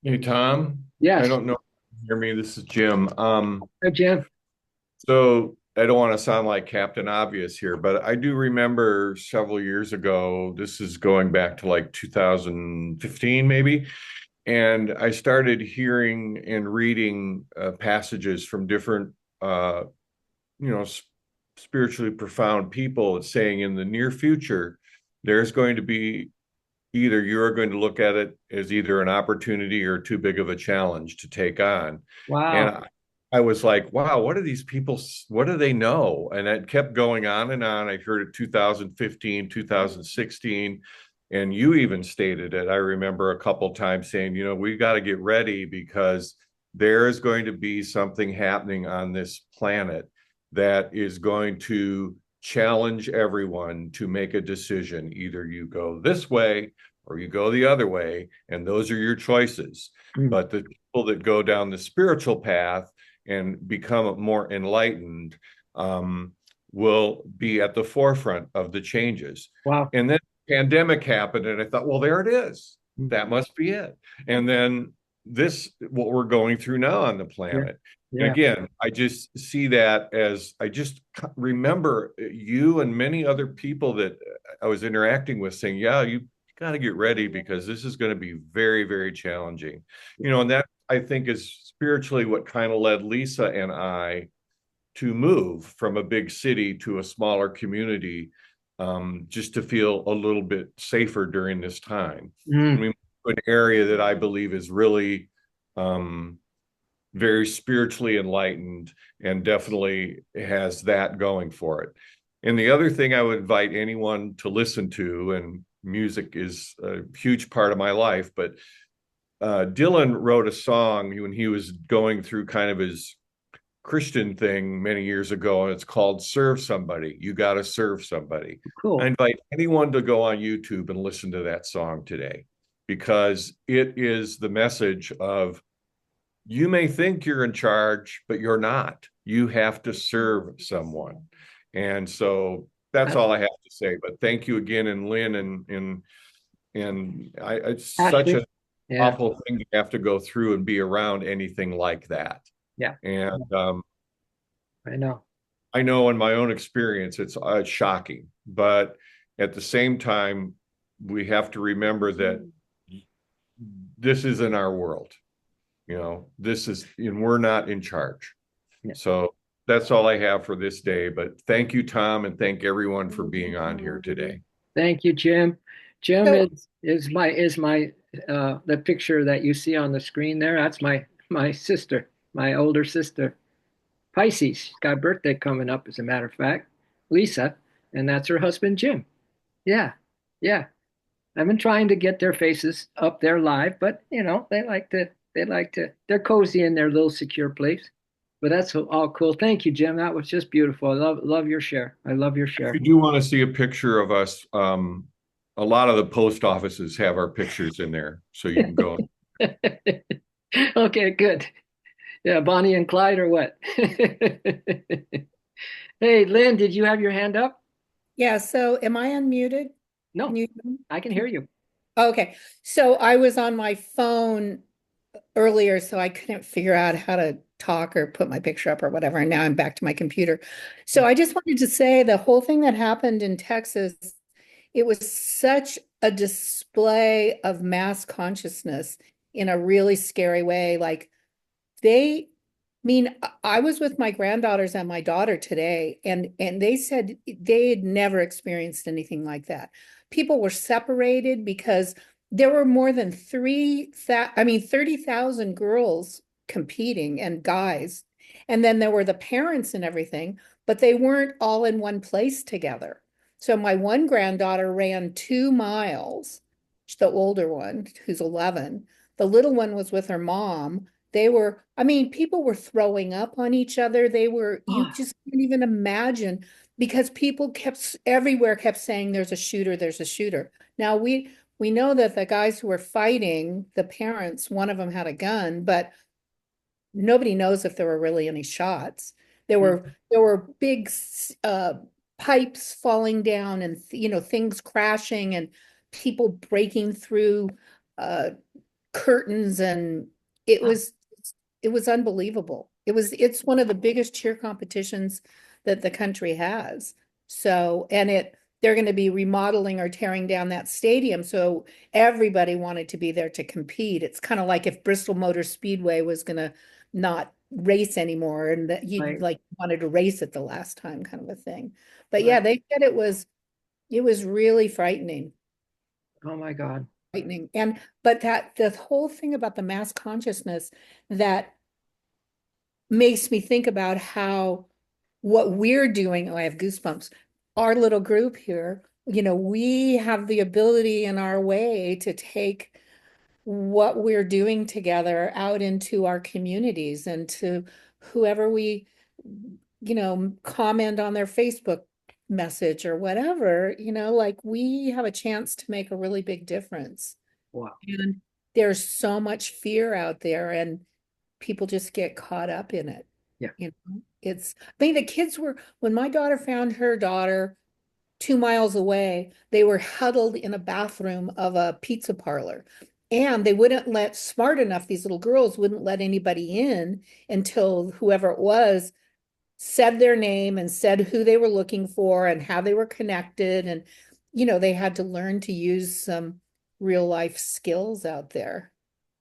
Hey, Tom. I Yes. don't know if you can hear me. This is Jim. Hi, Jim. So I don't want to sound like Captain Obvious here, but I do remember several years ago, this is going back to like 2015, maybe. And I started hearing and reading passages from different, you know, spiritually profound people saying in the near future, there's going to be either you're going to look at it as either an opportunity or too big of a challenge to take on. And Wow. I was like, wow, what do these people, what do they know? And it kept going on and on. I heard it 2015, 2016. And you even stated it. I remember a couple of times saying, we got to get ready because there is going to be something happening on this planet that is going to challenge everyone to make a decision. Either you go this way or you go the other way, and those are your choices. Mm. But the people that go down the spiritual path and become more enlightened will be at the forefront of the changes. Wow. And then the pandemic happened, and I thought, well, there it is. Mm. That must be it. And then what we're going through now on the Yeah. planet. Yeah. And again, I just see that as I just remember you and many other people that I was interacting with saying, yeah, you got to get ready because this is going to be very, very challenging. And that I think is spiritually what kind of led Lisa and I to move from a big city to a smaller community, just to feel a little bit safer during this time. Mm. And we moved to an area that I believe is really very spiritually enlightened and definitely has that going for it. And the other thing I would invite anyone to listen to, and music is a huge part of my life, but Dylan wrote a song when he was going through kind of his Christian thing many years ago, and it's called Serve Somebody. You got to serve somebody. Cool. I invite anyone to go on YouTube and listen to that song today, because it is the message of, you may think you're in charge, but you're not. You have to serve someone. And so that's all I have to say. But thank you again, and Lynn, and it's such Ashley. an Yeah. awful thing to have to go through and be around anything like that. Yeah. And I know. I know in my own experience, it's shocking. But at the same time, we have to remember that this isn't our world. This is, and we're not in charge. Yeah. So that's all I have for this day. But thank you, Tom, and thank everyone for being on here today. Thank you, Jim. Jim is my the picture that you see on the screen there. That's my sister, my older sister, Pisces. She's got a birthday coming up, as a matter of fact, Lisa, and that's her husband, Jim. Yeah, yeah. I've been trying to get their faces up there live, but they're cozy in their little secure place. But that's all cool. Thank you, Jim. That was just beautiful. I love your share. I love your share. If you do want to see a picture of us, a lot of the post offices have our pictures in there, so you can go. Okay, good. Yeah, Bonnie and Clyde or what? Hey, Lynn, did you have your hand up? Yeah, so am I unmuted? Can No, you? I can hear you. Okay, so I was on my phone earlier, so I couldn't figure out how to talk or put my picture up or whatever, and now I'm back to my computer. So I just wanted to say the whole thing that happened in Texas, it was such a display of mass consciousness in a really scary way. Like they, I was with my granddaughters and my daughter today, and they said they had never experienced anything like that. People were separated because there were more than 30,000 girls competing and guys. And then there were the parents and everything, but they weren't all in one place together. So my one granddaughter ran 2 miles, the older one, who's 11. The little one was with her mom. People were throwing up on each other. You Oh, just can't even imagine because people everywhere kept saying there's a shooter, there's a shooter. Now we know that the guys who were fighting, the parents, one of them had a gun, but nobody knows if there were really any shots. There were big pipes falling down and things crashing and people breaking through uh, curtains, and it oh, was it was unbelievable. It's one of the biggest cheer competitions that the country has. So, and they're going to be remodeling or tearing down that stadium. So everybody wanted to be there to compete. It's kind of like if Bristol Motor Speedway was going to not race anymore and that you right, like wanted to race it the last time kind of a thing. But yeah, right. they said it was really Oh my God. frightening. And but that the whole thing about the mass consciousness that makes me think about how what we're doing. Oh, I have goosebumps. Our little group here, we have the ability in our way to take what we're doing together out into our communities and to whoever we, comment on their Facebook message or whatever, like we have a chance to make a really big difference. Wow. And there's so much fear out there, and people just get caught up in it. Yeah. The kids when my daughter found her daughter 2 miles away, they were huddled in a bathroom of a pizza parlor. And they wouldn't let, smart enough, these little girls wouldn't let anybody in until whoever it was said their name and said who they were looking for and how they were connected. And, they had to learn to use some real life skills out there.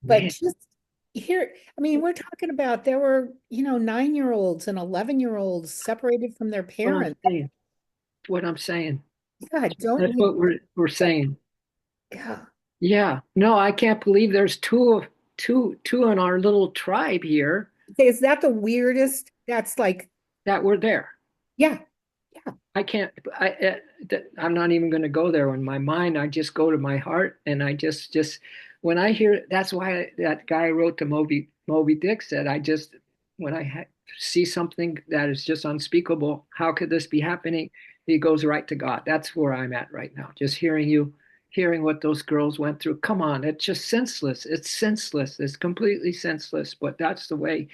But Man, just here, we're talking about there were, 9-year-olds and 11-year-olds separated from their what I'm parents. saying. What I'm saying. God, don't That's we? what we're saying. Yeah. Yeah. No, I can't believe there's two in our little tribe here Okay, is that the weirdest? That's like, that were there. yeah, yeah. I can't. I'm not even going to go there. In my mind, I just go to my heart, and I just when I hear. That's why that guy wrote to Moby Dick said, "I just when I see something that is just unspeakable, how could this be happening?" He goes right to God. That's where I'm at right now. Just hearing what those girls went through. Come on, it's just senseless. It's senseless. It's completely senseless. But that's the way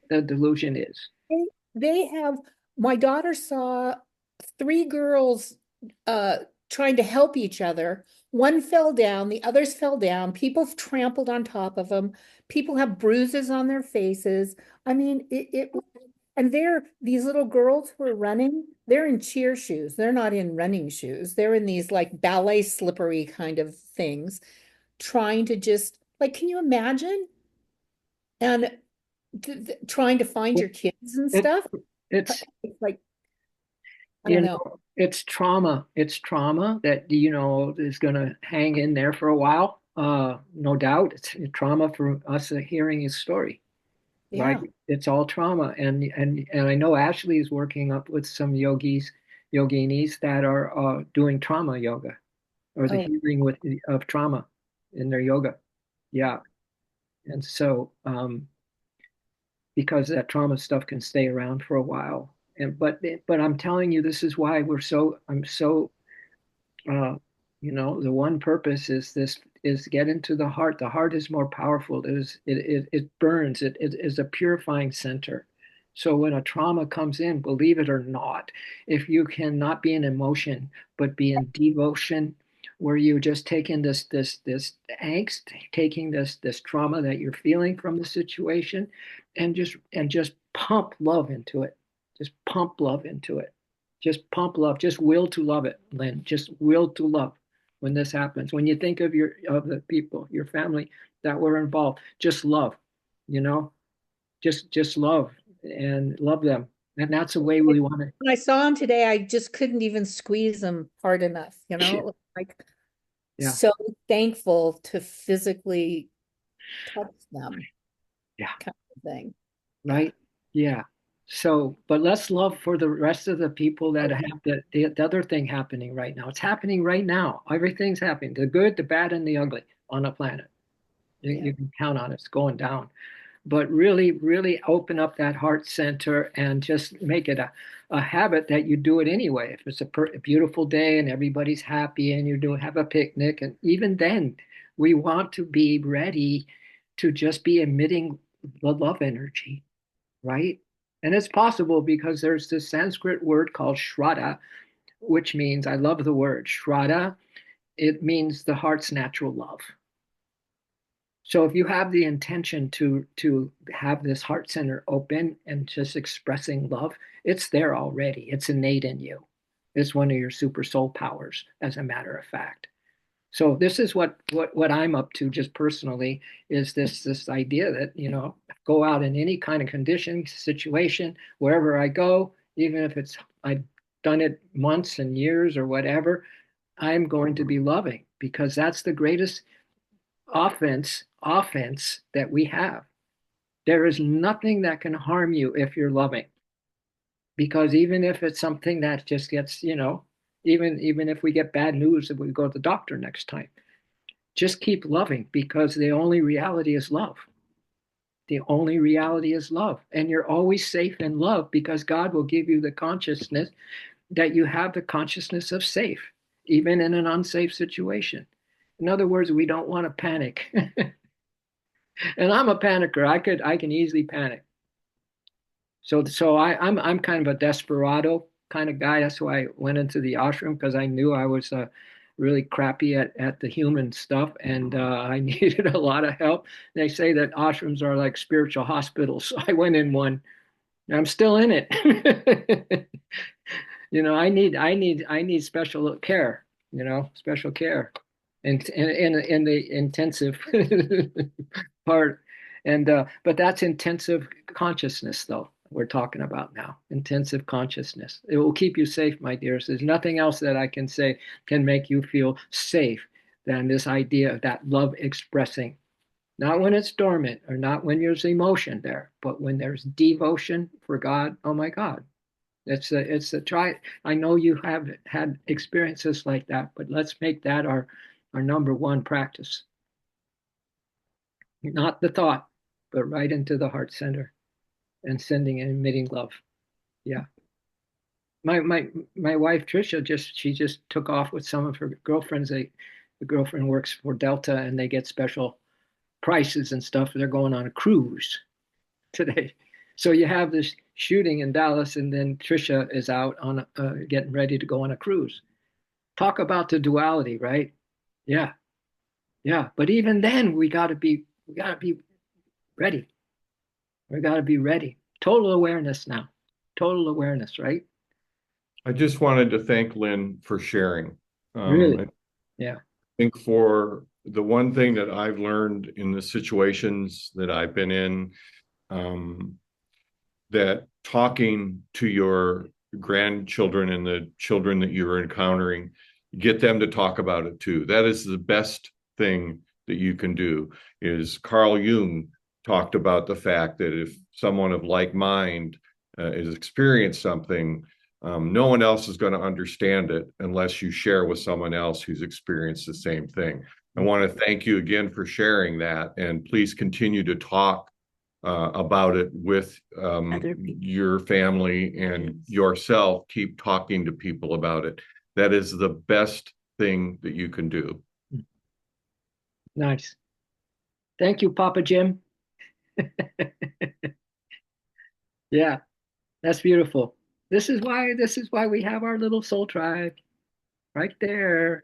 the delusion is. They, they have, my daughter saw three girls uh trying to help each other. One fell down, the others fell down. People trampled on top of them. People have bruises on their faces. It and these little girls who are running, they're in cheer shoes. They're not in running shoes. They're in these like ballet slippery kind of things, trying to just like, can you imagine? And trying to find your kids and It stuff. it's It's like, I you don't know. know, it's trauma. It's trauma that, is going to hang in there for a while. No doubt. It's trauma for us hearing his story, right? Yeah. It's all trauma. And I know Ashley is working up with some yoginis that are doing trauma yoga or the Oh, healing of trauma in their yoga. Yeah. And so, because that trauma stuff can stay around for a while. But I'm telling you, this is why I'm so uh, the one purpose is this is get into the heart. The heart is more powerful. It burns. It is a purifying center. So when a trauma comes in, believe it or not, if you cannot be in emotion, but be in devotion, where you just taking this angst, taking this trauma that you're feeling from the situation, and just pump love into it. Just pump love into it. Just pump love. Just will to love it, Lynn. Just will to love when this happens. When you think of the people, your family that were involved, just love, you know, just love and love them. And that's the way we want to. When I saw him today, I just couldn't even squeeze him hard enough, you know? It was like Yeah, so thankful to physically touch them, yeah, kind of thing. right. Yeah. So, but let's love for the rest of the people that Okay. have the other thing happening right now. It's happening right now. Everything's happening. The good, the bad, and the ugly on the planet. Yeah. You can count on it. It's going down. But really, really open up that heart center and just make it a habit that you do it anyway. If it's a beautiful day and everybody's happy and you do have a picnic, and even then, we want to be ready to just be emitting the love energy, right? And it's possible because there's this Sanskrit word called Shraddha, which means, I love the word Shraddha, it means the heart's natural love. So if you have the intention to have this heart center open and just expressing love, it's there already. It's innate in you. It's one of your super soul powers, as a matter of fact. So this is what I'm up to just personally is this idea that, go out in any kind of condition, situation, wherever I go, even if it's I've done it months and years or whatever, I'm going to be loving because that's the greatest offense that we have. There is nothing that can harm you if you're loving. Because even if it's something that just gets, even if we get bad news that we go to the doctor next time, just keep loving because the only reality is love. The only reality is love. And you're always safe in love because God will give you the consciousness that you have the consciousness of safe, even in an unsafe situation. In other words, we don't want to panic. And I'm a panicker. I can easily panic. So I'm kind of a desperado kind of guy. That's why I went into the ashram because I knew I was really crappy at the human stuff and I needed a lot of help. They say that ashrams are like spiritual hospitals. So I went in one. I'm still in it. I need special care. Special care, in the intensive part, and but that's intensive consciousness, though we're talking about now. Intensive consciousness. It will keep you safe, my dears. There's nothing else that I can say can make you feel safe than this idea of that love expressing. Not when it's dormant or not when there's emotion there, but when there's devotion for God. Oh my God, it's a try. I know you have had experiences like that, but let's make that our number one practice. Not the thought, but right into the heart center and sending and emitting love. Yeah. My wife Trisha she just took off with some of her girlfriends. The girlfriend works for Delta and they get special prices and stuff. They're going on a cruise today. So you have this shooting in Dallas, and then Trisha is out on getting ready to go on a cruise. Talk about the duality, right? Yeah, yeah. But even then, we gotta be ready. We gotta be ready. Total awareness now. Total awareness, right? I just wanted to thank Lynn for sharing. Really? I Yeah. think for the one thing that I've learned in the situations that I've been in, um, that talking to your grandchildren and the children that you're encountering, get them to talk about it too. That is the best thing that you can do. Is Carl Jung talked about the fact that if someone of like mind has experienced something, no one else is going to understand it unless you share with someone else who's experienced the same thing. I want to thank you again for sharing that, and please continue to talk about it with your family and yourself. Keep talking to people about it. That is the best thing that you can do. Nice. Thank you, Papa Jim. Yeah, that's beautiful. This is why we have our little soul tribe right there.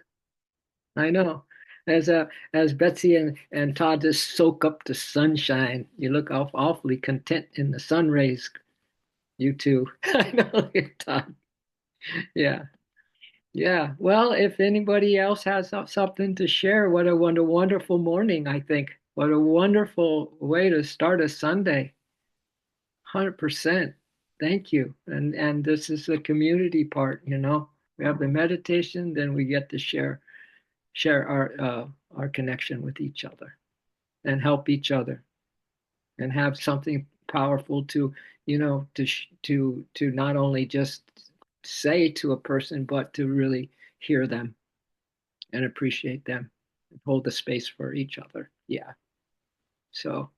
I know. As Betsy and Todd just soak up the sunshine, you look awfully content in the sun rays. You too. I know, Todd. Yeah. Yeah. Well, if anybody else has something to share, what a wonderful morning, I think. What a wonderful way to start a Sunday. 100%. Thank you. And this is the community part, you know. We have the meditation, then we get to share our connection with each other and help each other and have something powerful to, you know, to not only just say to a person, but to really hear them and appreciate them and hold the space for each other. Yeah. So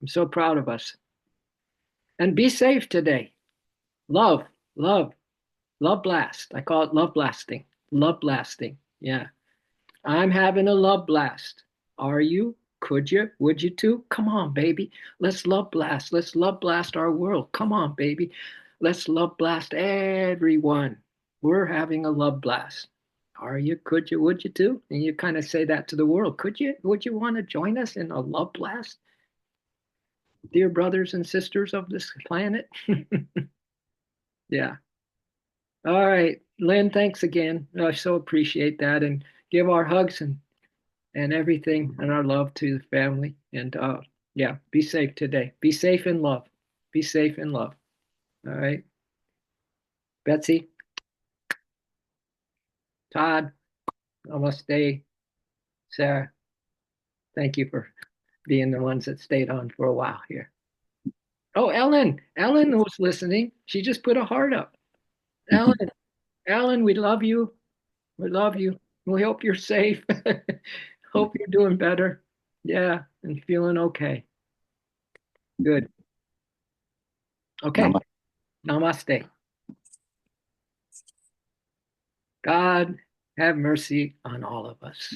I'm so proud of us. And be safe today. Love, love, love blast. I call it love blasting. Love blasting. Yeah. I'm having a love blast. Are you? Could you? Would you too? Come on, baby. Let's love blast. Let's love blast our world. Come on, baby. Let's love blast everyone. We're having a love blast. Are you? Could you? Would you too? And you kind of say that to the world. Could you? Would you want to join us in a love blast, dear brothers and sisters of this planet? Yeah. All right, Lynn, thanks again. I so appreciate that. And give our hugs and everything and our love to the family. And yeah, be safe today. Be safe in love. Be safe in love. All right. Betsy, Todd, namaste. Sarah, thank you for being the ones that stayed on for a while here. Oh, Ellen. Ellen was listening. She just put a heart up. Ellen, Ellen, we love you. We love you. We hope you're safe. Hope you're doing better. Yeah, and feeling okay. Good. Okay. Namaste. God have mercy on all of us.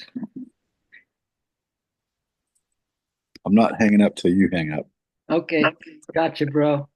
I'm not hanging up till you hang up. Okay. Gotcha, bro.